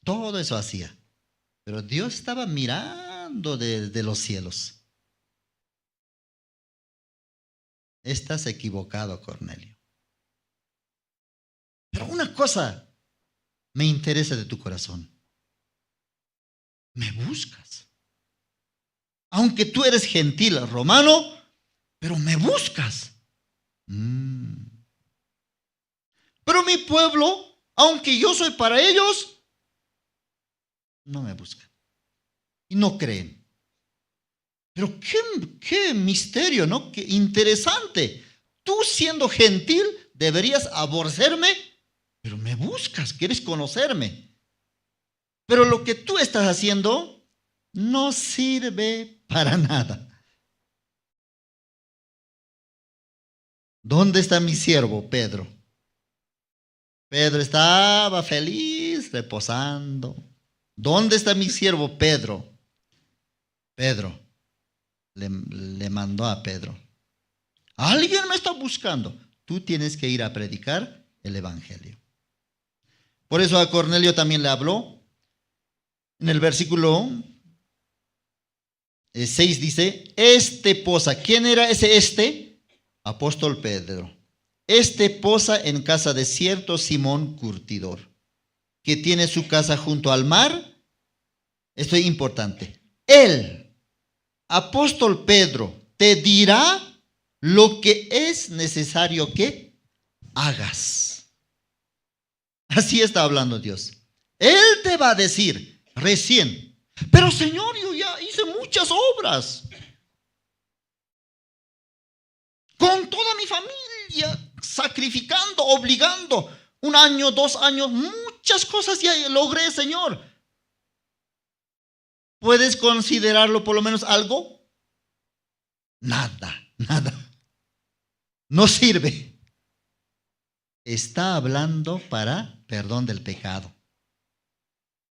S7: Todo eso hacía. Pero Dios estaba mirando desde los cielos. Estás equivocado, Cornelio. Pero una cosa me interesa de tu corazón. Me buscas. Aunque tú eres gentil, romano, pero me buscas. Pero mi pueblo, aunque yo soy para ellos, no me buscan. Y no creen. Pero qué misterio, ¿no? Qué interesante. Tú siendo gentil, deberías aborrecerme, pero me buscas, quieres conocerme. Pero lo que tú estás haciendo no sirve para nada. ¿Dónde está mi siervo, Pedro? Pedro estaba feliz, reposando. ¿Dónde está mi siervo, Pedro? Pedro le mandó a Pedro. Alguien me está buscando. Tú tienes que ir a predicar el evangelio. Por eso a Cornelio también le habló. En el versículo 6 dice, posa. ¿Quién era ese? Apóstol Pedro. Posa en casa de cierto Simón curtidor, que tiene su casa junto al mar. Esto es importante. Él, apóstol Pedro, te dirá lo que es necesario que hagas. Así está hablando Dios. Él te va a decir recién, pero Señor, yo ya hice muchas obras. Con toda mi familia, sacrificando, obligando, 1 año, 2 años, muchas cosas ya logré, Señor. ¿Puedes considerarlo por lo menos algo? Nada. No sirve. Está hablando para perdón del pecado.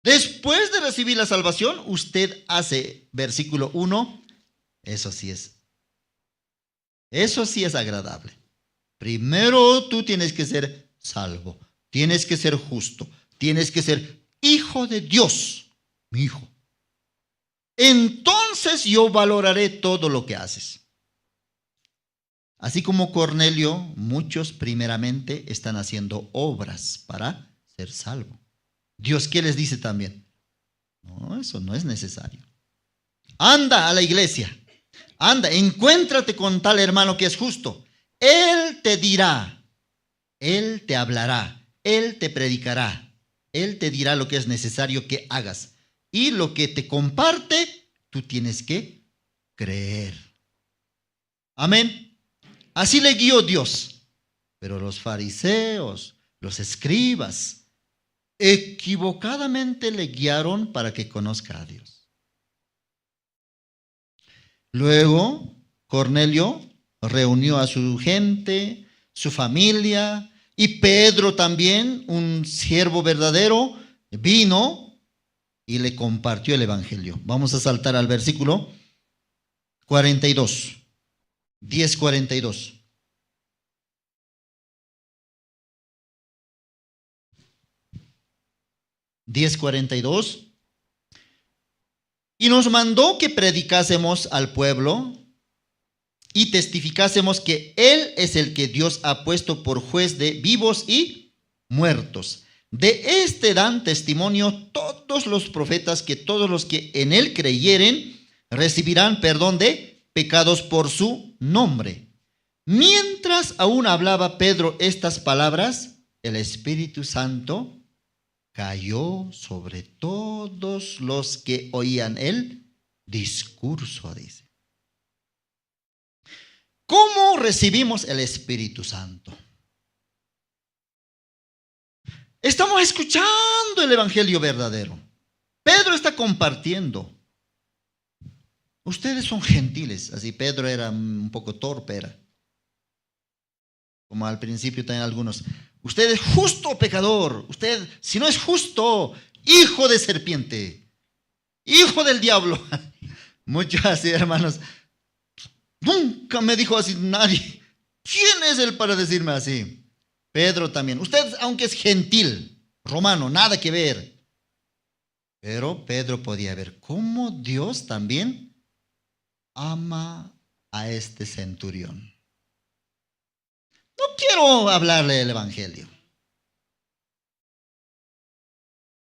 S7: Después de recibir la salvación, usted hace, versículo 1, eso sí es agradable. Primero tú tienes que ser salvo, tienes que ser justo, tienes que ser hijo de Dios, mi hijo. Entonces yo valoraré todo lo que haces. Así como Cornelio, muchos primeramente están haciendo obras para ser salvo. Dios, ¿qué les dice también? No, eso no es necesario. Anda a la iglesia. Anda, encuéntrate con tal hermano que es justo. Él te dirá, él te hablará, él te predicará, él te dirá lo que es necesario que hagas. Y lo que te comparte, tú tienes que creer. Amén. Así le guió Dios. Pero los fariseos, los escribas, equivocadamente le guiaron para que conozca a Dios. Luego, Cornelio reunió a su gente, su familia, y Pedro también, un siervo verdadero, vino y le compartió el evangelio. Vamos a saltar al versículo 42. 10:42. 10:42. Y nos mandó que predicásemos al pueblo y testificásemos que Él es el que Dios ha puesto por juez de vivos y muertos. De este dan testimonio todos los profetas, que todos los que en Él creyeren recibirán perdón de pecados por su nombre. Mientras aún hablaba Pedro estas palabras, el Espíritu Santo cayó sobre todos los que oían el discurso, dice. ¿Cómo recibimos el Espíritu Santo? Estamos escuchando el Evangelio verdadero. Pedro está compartiendo. Ustedes son gentiles, así Pedro era un poco torpe, era. Como al principio también algunos. Usted es justo pecador. Usted, si no es justo, hijo de serpiente, hijo del diablo. Muchos así, hermanos. Nunca me dijo así nadie. ¿Quién es él para decirme así? Pedro también. Usted, aunque es gentil, romano, nada que ver. Pero Pedro podía ver cómo Dios también ama a este centurión. No quiero hablarle del Evangelio,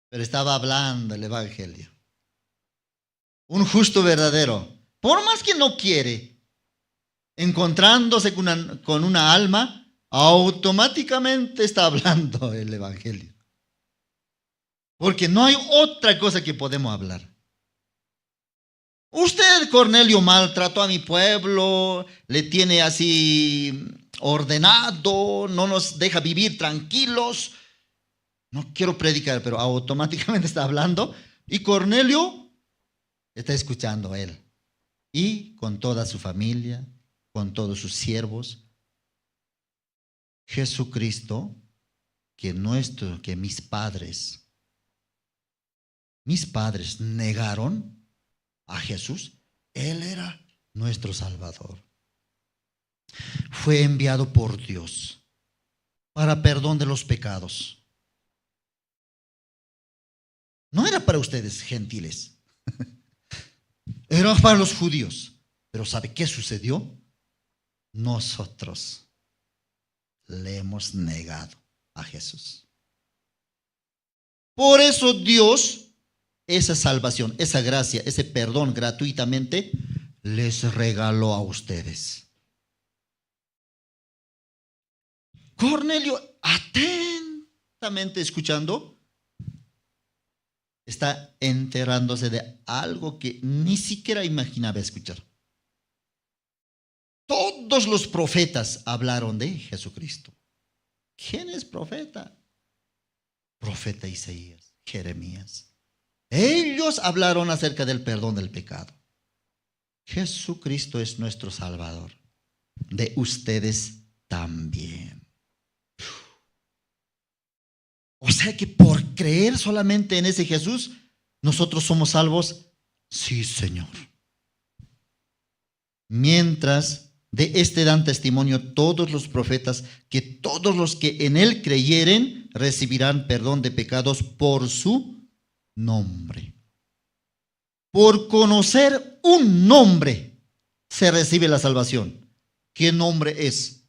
S7: pero estaba hablando el Evangelio. Un justo verdadero, por más que no quiere, encontrándose con una alma, automáticamente está hablando el Evangelio. Porque no hay otra cosa que podemos hablar. Usted, Cornelio, maltrató a mi pueblo, le tiene así ordenado, no nos deja vivir tranquilos. No quiero predicar, pero automáticamente está hablando. Y Cornelio está escuchando a él. Y con toda su familia, con todos sus siervos. Jesucristo, que mis padres negaron a Jesús, Él era nuestro Salvador. Fue enviado por Dios para perdón de los pecados. No era para ustedes gentiles, era para los judíos. Pero ¿sabe qué sucedió? Nosotros le hemos negado a Jesús. Por eso Dios, esa salvación, esa gracia, ese perdón gratuitamente, les regaló a ustedes. Cornelio, atentamente escuchando, está enterándose de algo que ni siquiera imaginaba escuchar. Todos los profetas hablaron de Jesucristo. ¿Quién es profeta? Profeta Isaías, Jeremías. Ellos hablaron acerca del perdón del pecado. Jesucristo es nuestro Salvador. De ustedes también. O sea que por creer solamente en ese Jesús, nosotros somos salvos. Sí, Señor. Mientras de este dan testimonio todos los profetas, que todos los que en él creyeren recibirán perdón de pecados por su nombre. Por conocer un nombre se recibe la salvación. ¿Qué nombre es?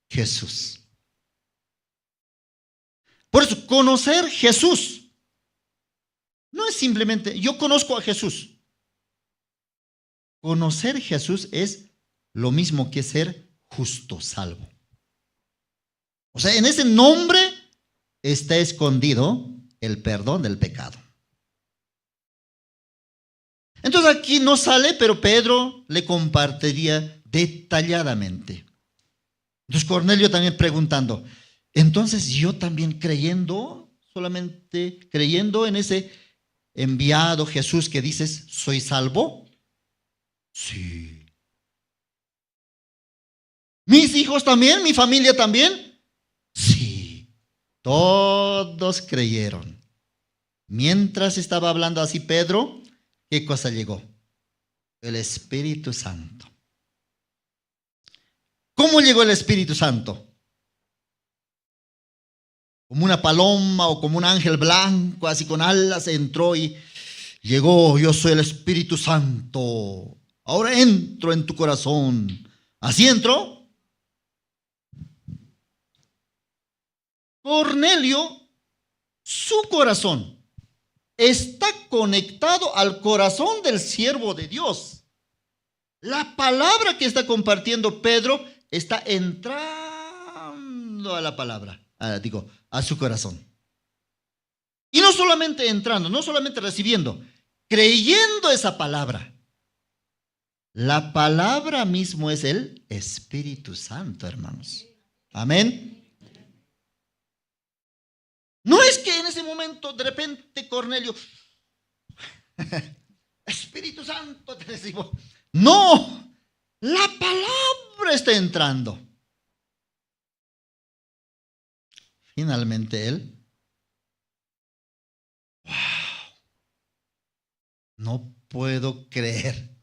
S7: Jesús. Por eso, conocer Jesús no es simplemente, yo conozco a Jesús. Conocer Jesús es lo mismo que ser justo, salvo. O sea, en ese nombre está escondido el perdón del pecado. Entonces aquí no sale, pero Pedro le compartiría detalladamente. Entonces Cornelio también preguntando, entonces yo también creyendo, solamente creyendo en ese enviado Jesús que dices, ¿soy salvo? Sí. ¿Mis hijos también? ¿Mi familia también? Sí. Todos creyeron. Mientras estaba hablando así Pedro, ¿qué cosa llegó? El Espíritu Santo. ¿Cómo llegó el Espíritu Santo? como una paloma o como un ángel blanco, así con alas, entró y llegó. Yo soy el Espíritu Santo. Ahora entro en tu corazón. Así entró. Cornelio, su corazón está conectado al corazón del siervo de Dios. La palabra que está compartiendo Pedro está entrando a la palabra, a su corazón. Y no solamente entrando, no solamente recibiendo, creyendo esa palabra. La palabra mismo es el Espíritu Santo, hermanos. Amén. No es que en ese momento de repente Cornelio, Espíritu Santo te recibo. No, la palabra está entrando. Finalmente él, wow, no puedo creer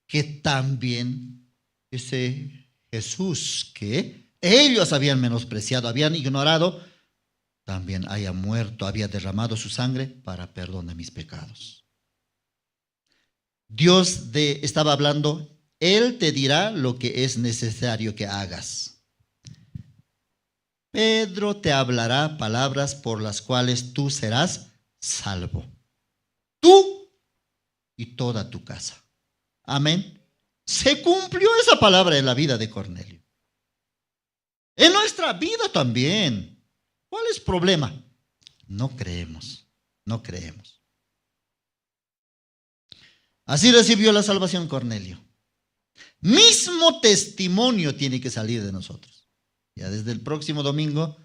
S7: que también ese Jesús que ellos habían menospreciado, habían ignorado, también haya muerto, había derramado su sangre para perdón de mis pecados. Dios estaba hablando, Él te dirá lo que es necesario que hagas. Pedro te hablará palabras por las cuales tú serás salvo. Tú y toda tu casa. Amén. Se cumplió esa palabra en la vida de Cornelio. En nuestra vida también. ¿Cuál es el problema? No creemos, no creemos. Así recibió la salvación Cornelio. Mismo testimonio tiene que salir de nosotros. Ya desde el próximo domingo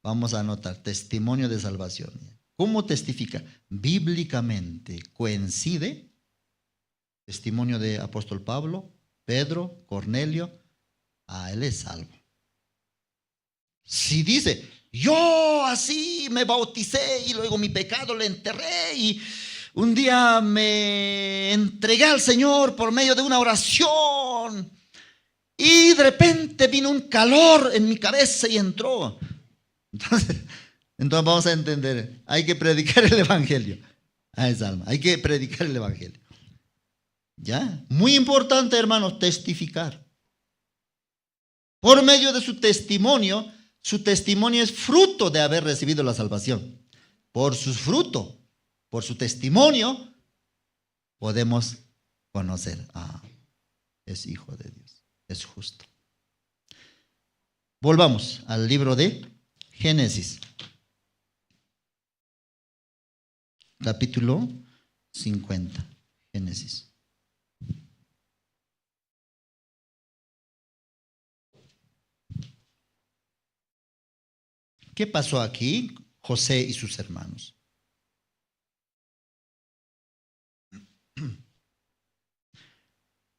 S7: vamos a anotar testimonio de salvación. ¿Cómo testifica? Bíblicamente coincide testimonio de apóstol Pablo, Pedro, Cornelio. Él es salvo. Si dice, yo así me bauticé y luego mi pecado le enterré y un día me entregué al Señor por medio de una oración y de repente vino un calor en mi cabeza y entró. Entonces vamos a entender, hay que predicar el Evangelio a esa alma, hay que predicar el Evangelio. ¿Ya? Muy importante, hermanos, testificar. Por medio de su testimonio es fruto de haber recibido la salvación. Por sus frutos, por su testimonio, podemos conocer, es hijo de Dios, es justo. Volvamos al libro de Génesis, capítulo 50, Génesis. ¿Qué pasó aquí? José y sus hermanos.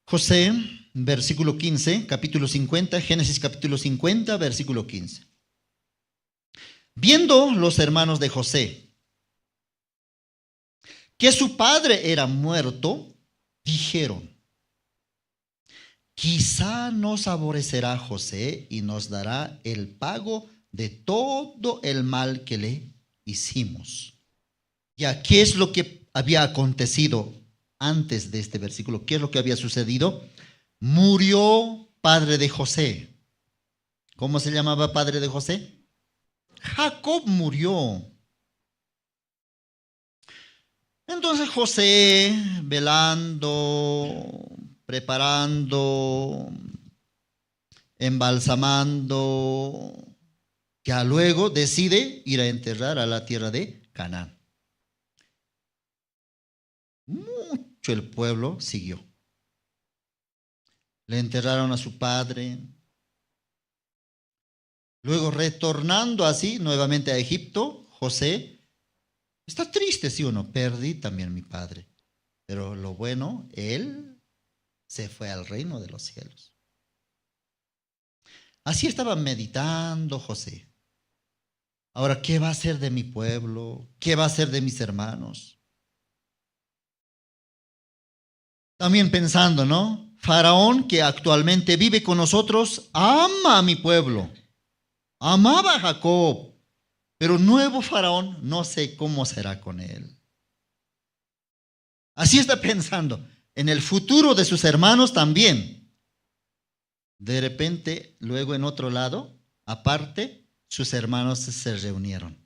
S7: José, versículo 15, capítulo 50, Génesis capítulo 50, versículo 15. Viendo los hermanos de José que su padre era muerto, dijeron, quizá nos aborrecerá José y nos dará el pago de todo el mal que le hicimos. Ya, ¿qué es lo que había acontecido antes de este versículo? ¿Qué es lo que había sucedido? Murió padre de José. ¿Cómo se llamaba padre de José? Jacob murió. Entonces José, velando, preparando, embalsamando, ya luego decide ir a enterrar a la tierra de Canaán. Mucho el pueblo siguió. Le enterraron a su padre. Luego, retornando así nuevamente a Egipto, José está triste, ¿sí o no? Perdí también mi padre. Pero lo bueno, él se fue al reino de los cielos. Así estaba meditando José. Ahora, ¿qué va a hacer de mi pueblo? ¿Qué va a hacer de mis hermanos? También pensando, ¿no? Faraón, que actualmente vive con nosotros, ama a mi pueblo. Amaba a Jacob. pero nuevo faraón, no sé cómo será con él. Así está pensando en el futuro de sus hermanos también. De repente, luego en otro lado, aparte, sus hermanos se reunieron.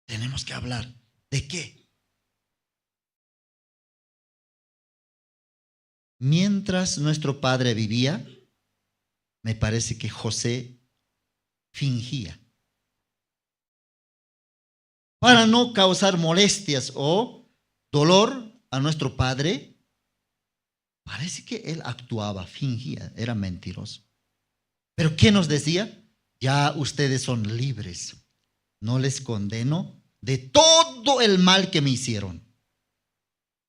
S7: Tenemos que hablar. ¿De qué? Mientras nuestro padre vivía, me parece que José fingía. Para no causar molestias o dolor a nuestro padre, parece que él actuaba, fingía, era mentiroso. Pero ¿qué nos decía? Ya ustedes son libres. No les condeno de todo el mal que me hicieron.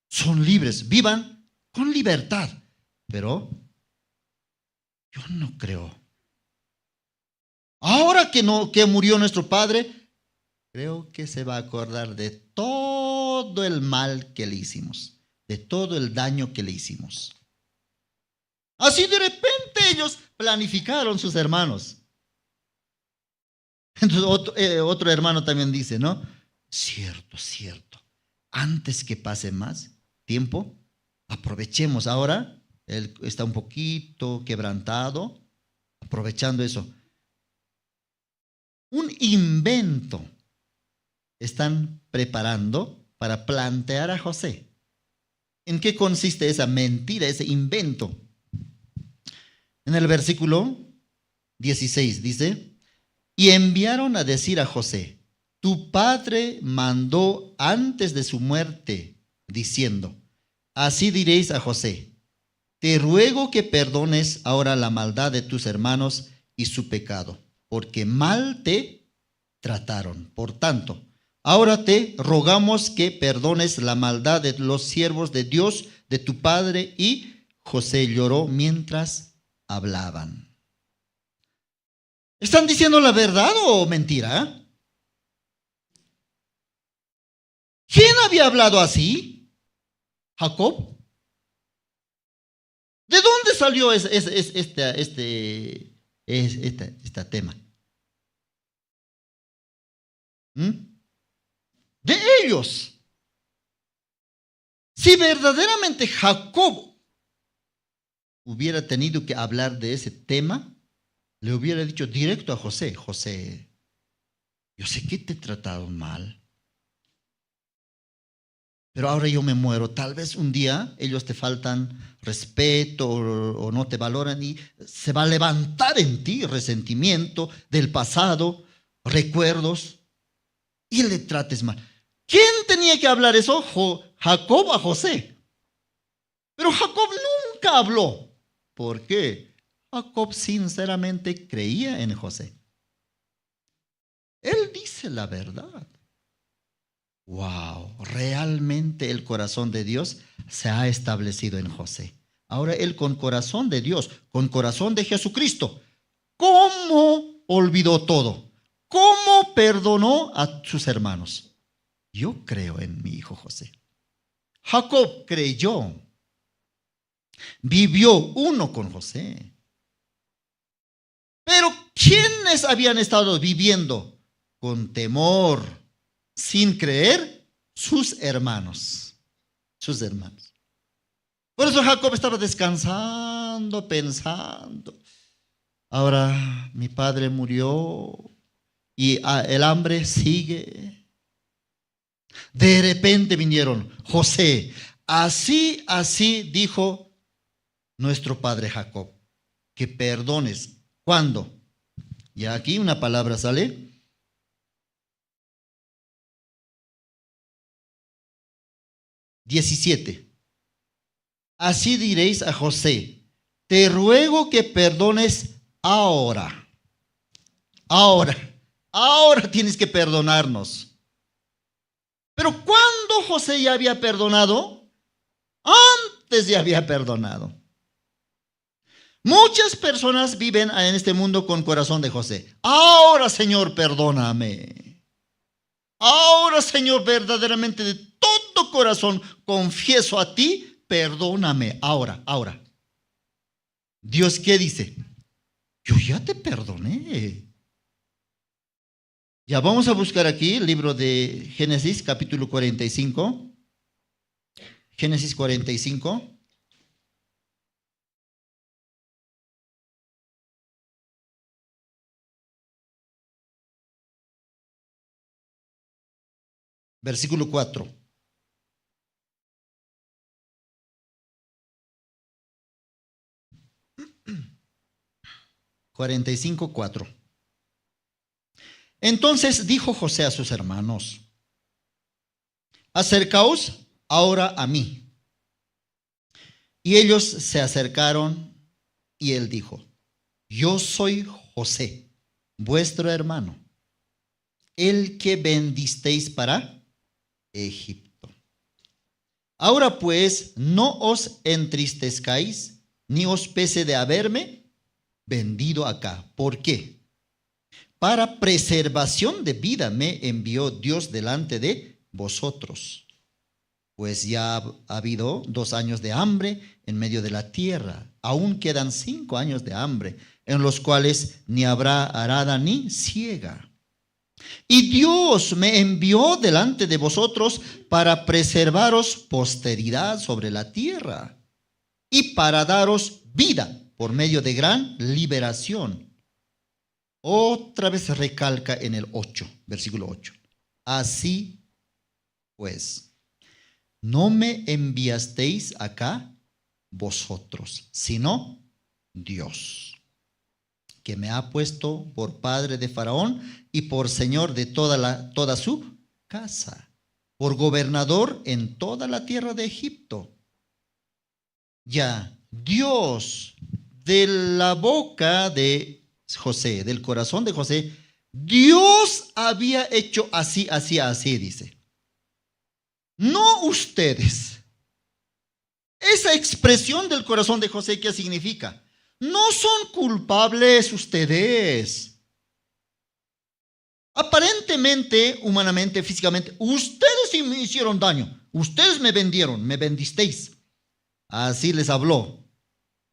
S7: Son libres, vivan con libertad. Pero yo no creo. Ahora que murió nuestro padre, creo que se va a acordar de todo el mal que le hicimos, de todo el daño que le hicimos. Así de repente ellos planificaron sus hermanos. Entonces otro hermano también dice, ¿no? Cierto, cierto. Antes que pase más tiempo, aprovechemos. Ahora él está un poquito quebrantado, aprovechando eso. Un invento están preparando para plantear a José. ¿En qué consiste esa mentira, ese invento? En el versículo 16 dice, y enviaron a decir a José, tu padre mandó antes de su muerte, diciendo, así diréis a José, te ruego que perdones ahora la maldad de tus hermanos y su pecado, porque mal te trataron. Por tanto, ahora te rogamos que perdones la maldad de los siervos de Dios, de tu padre. Y José lloró mientras hablaban. ¿Están diciendo la verdad o mentira? ¿Quién había hablado así? ¿Jacob? ¿De dónde salió este tema? De ellos. Si verdaderamente Jacob hubiera tenido que hablar de ese tema, le hubiera dicho directo a José, José, yo sé que te he tratado mal, pero ahora yo me muero. Tal vez un día ellos te faltan respeto o no te valoran y se va a levantar en ti resentimiento del pasado, recuerdos, y le trates mal. ¿Quién tenía que hablar eso? Jacob a José. Pero Jacob nunca habló. ¿Por qué? Jacob sinceramente creía en José. Él dice la verdad. Wow, realmente el corazón de Dios se ha establecido en José. Ahora él con corazón de Dios, con corazón de Jesucristo, ¿cómo olvidó todo? ¿Cómo perdonó a sus hermanos? Yo creo en mi hijo José. Jacob creyó, vivió uno con José. Pero ¿quiénes habían estado viviendo con temor, sin creer? Sus hermanos. Sus hermanos. Por eso Jacob estaba descansando, pensando. Ahora mi padre murió y el hambre sigue. De repente vinieron, José, así dijo nuestro padre Jacob, que perdones. ¿Cuándo? Y aquí una palabra sale. 17. Así diréis a José, te ruego que perdones ahora. Ahora tienes que perdonarnos. Pero ¿cuándo José ya había perdonado? Antes ya había perdonado. Muchas personas viven en este mundo con corazón de José. Ahora, Señor, perdóname. Ahora, Señor, verdaderamente de todo corazón confieso a ti, perdóname. Ahora. Dios, ¿qué dice? Yo ya te perdoné. Ya vamos a buscar aquí el libro de Génesis, capítulo 45. Génesis 45. Versículo 4. Entonces dijo José a sus hermanos: acercaos ahora a mí. Y ellos se acercaron y él dijo: yo soy José, vuestro hermano, el que vendisteis para Egipto. Ahora pues, no os entristezcáis, ni os pese de haberme vendido acá. ¿Por qué? Para preservación de vida me envió Dios delante de vosotros. Pues ya ha habido 2 años de hambre en medio de la tierra. Aún quedan 5 años de hambre, en los cuales ni habrá arada ni siega. Y Dios me envió delante de vosotros para preservaros posteridad sobre la tierra y para daros vida por medio de gran liberación. Otra vez recalca en el 8, versículo 8. Así pues, no me enviasteis acá vosotros, sino Dios, que me ha puesto por padre de Faraón y por señor de toda su casa, por gobernador en toda la tierra de Egipto. Ya, Dios, de la boca de José, del corazón de José, Dios había hecho así, dice. No ustedes. Esa expresión del corazón de José, ¿qué significa? No son culpables ustedes. Aparentemente, humanamente, físicamente, ustedes sí me hicieron daño. Ustedes me vendieron, me vendisteis. Así les habló.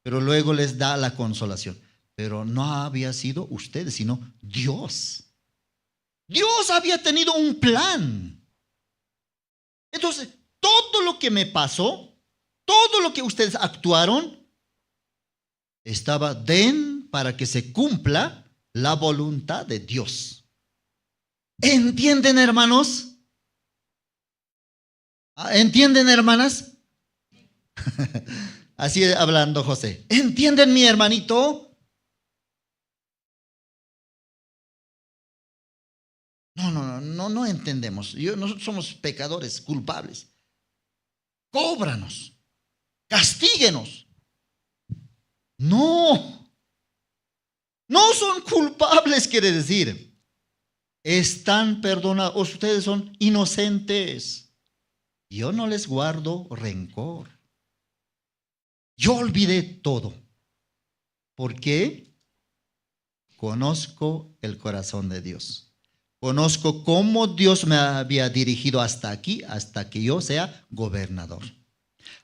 S7: Pero luego les da la consolación. Pero no había sido ustedes, sino Dios. Dios había tenido un plan. Entonces, todo lo que me pasó, todo lo que ustedes actuaron, estaba para que se cumpla la voluntad de Dios. ¿Entienden, hermanos? ¿Entienden, hermanas? Así hablando José. ¿Entienden, mi hermanito? No entendemos. Nosotros somos pecadores, culpables. Cóbranos, castíguenos. No son culpables, quiere decir. Están perdonados. Ustedes son inocentes. Yo no les guardo rencor. Yo olvidé todo. ¿Por qué? Conozco el corazón de Dios. Conozco cómo Dios me había dirigido hasta aquí, hasta que yo sea gobernador.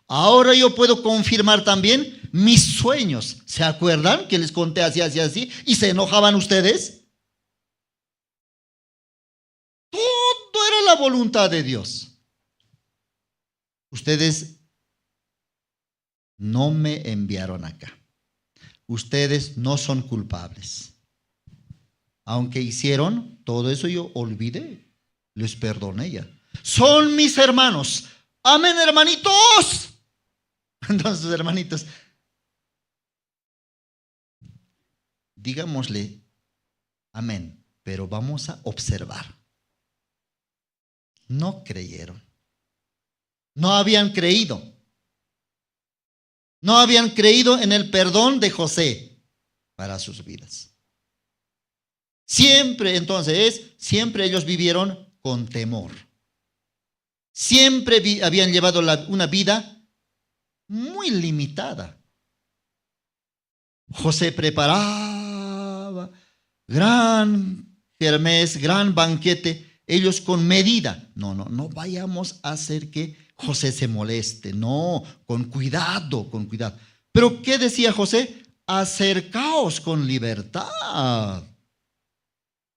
S7: Ahora yo puedo confirmar también mis sueños. ¿Se acuerdan que les conté así? ¿Y se enojaban ustedes? Todo era la voluntad de Dios. Ustedes no me enviaron acá. Ustedes no son culpables. Aunque hicieron todo eso, yo olvidé. Les perdoné ya. Son mis hermanos. Amén, hermanitos. Entonces, hermanitos, digámosle amén, pero vamos a observar. No creyeron. No habían creído. No habían creído en el perdón de José para sus vidas. Siempre ellos vivieron con temor. Siempre habían llevado una vida muy limitada. José preparaba gran kermés, gran banquete, ellos con medida. No vayamos a hacer que José se moleste. No, con cuidado. Pero ¿qué decía José? Acercaos con libertad.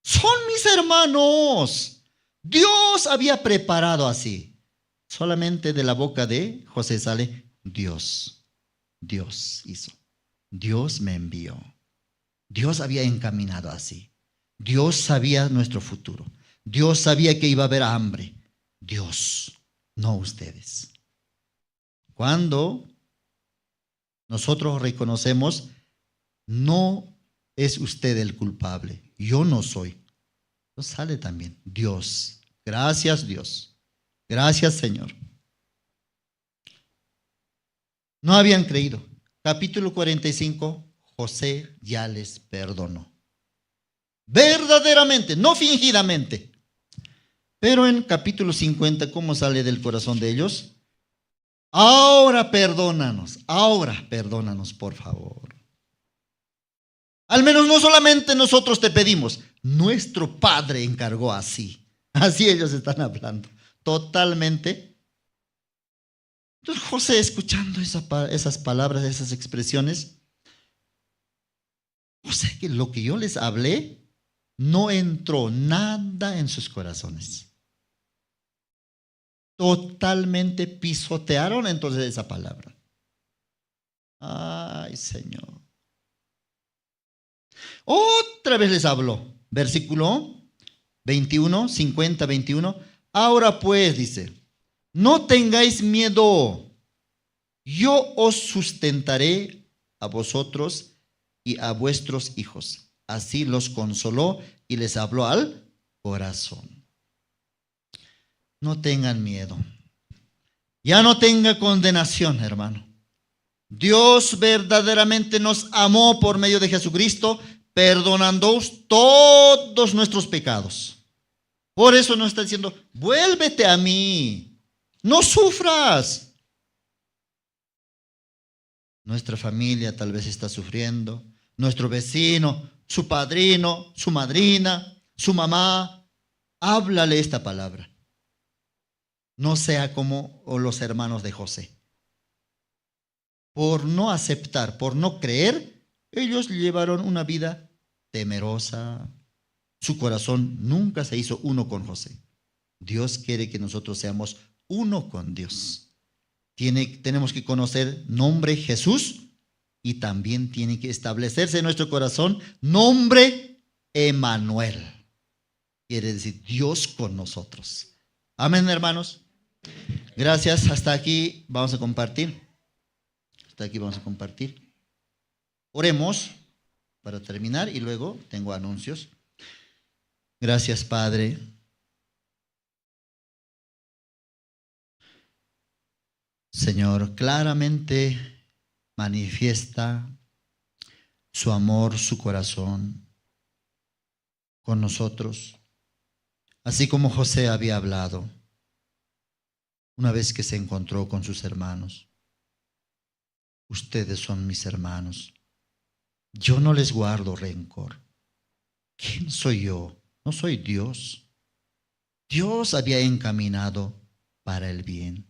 S7: Son mis hermanos. Dios había preparado así. Solamente de la boca de José sale Dios. Dios hizo. Dios me envió. Dios había encaminado así. Dios sabía nuestro futuro. Dios sabía que iba a haber hambre. Dios, no ustedes. Cuando nosotros reconocemos, no es usted el culpable, yo no soy. Entonces sale también Dios. Gracias, Dios. Gracias, Señor. No habían creído. Capítulo 45, José ya les perdonó. Verdaderamente, no fingidamente. Pero en capítulo 50, ¿cómo sale del corazón de ellos? Ahora perdónanos, por favor. Al menos no solamente nosotros te pedimos, nuestro Padre encargó así. Así ellos están hablando, totalmente. Entonces José, escuchando esas palabras, esas expresiones, José, que lo que yo les hablé, no entró nada en sus corazones. Totalmente pisotearon entonces esa palabra. Ay, Señor. Otra vez les habló. Versículo 21, 50, 21. Ahora pues, dice, no tengáis miedo. Yo os sustentaré a vosotros y a vuestros hijos. Así los consoló y les habló al corazón. No tengan miedo. Ya no tenga condenación, hermano. Dios verdaderamente nos amó por medio de Jesucristo, perdonando todos nuestros pecados. Por eso nos está diciendo, vuélvete a mí. No sufras. Nuestra familia tal vez está sufriendo. Nuestro vecino, su padrino, su madrina, su mamá. Háblale esta palabra. No sea como los hermanos de José. Por no aceptar, por no creer, ellos llevaron una vida temerosa. Su corazón nunca se hizo uno con José. Dios quiere que nosotros seamos uno con Dios. Tenemos que conocer nombre Jesús y también tiene que establecerse en nuestro corazón nombre Emanuel. Quiere decir Dios con nosotros. Amén, hermanos. Gracias. Hasta aquí vamos a compartir. Oremos para terminar y luego tengo anuncios. Gracias, Padre. Señor, claramente manifiesta su amor, su corazón con nosotros, así como José había hablado una vez que se encontró con sus hermanos. Ustedes son mis hermanos. Yo no les guardo rencor. ¿Quién soy yo? No soy Dios. Dios había encaminado para el bien.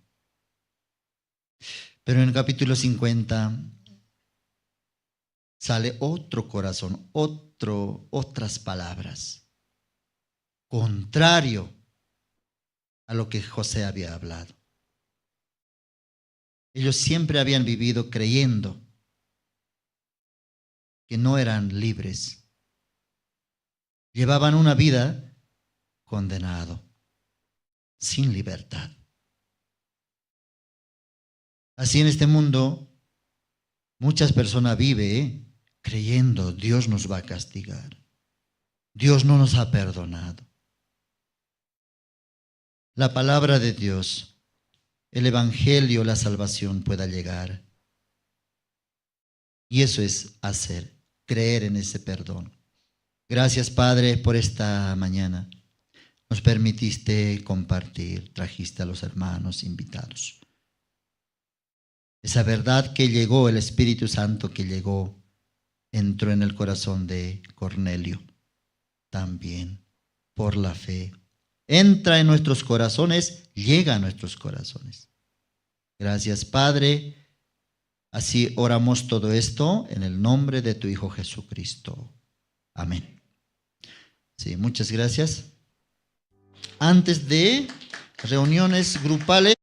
S7: Pero en el capítulo 50 sale otro corazón, otras palabras, contrario a lo que José había hablado. Ellos siempre habían vivido creyendo que no eran libres. Llevaban una vida condenado, sin libertad. Así en este mundo, muchas personas viven creyendo Dios nos va a castigar. Dios no nos ha perdonado. La palabra de Dios, el evangelio, la salvación pueda llegar. Y eso es creer en ese perdón. Gracias, Padre, por esta mañana. Nos permitiste compartir, trajiste a los hermanos invitados. Esa verdad que llegó, el Espíritu Santo que llegó, entró en el corazón de Cornelio. También, por la fe. Entra en nuestros corazones, llega a nuestros corazones. Gracias, Padre. Así oramos todo esto en el nombre de tu Hijo Jesucristo. Amén. Sí, muchas gracias. Antes de reuniones grupales,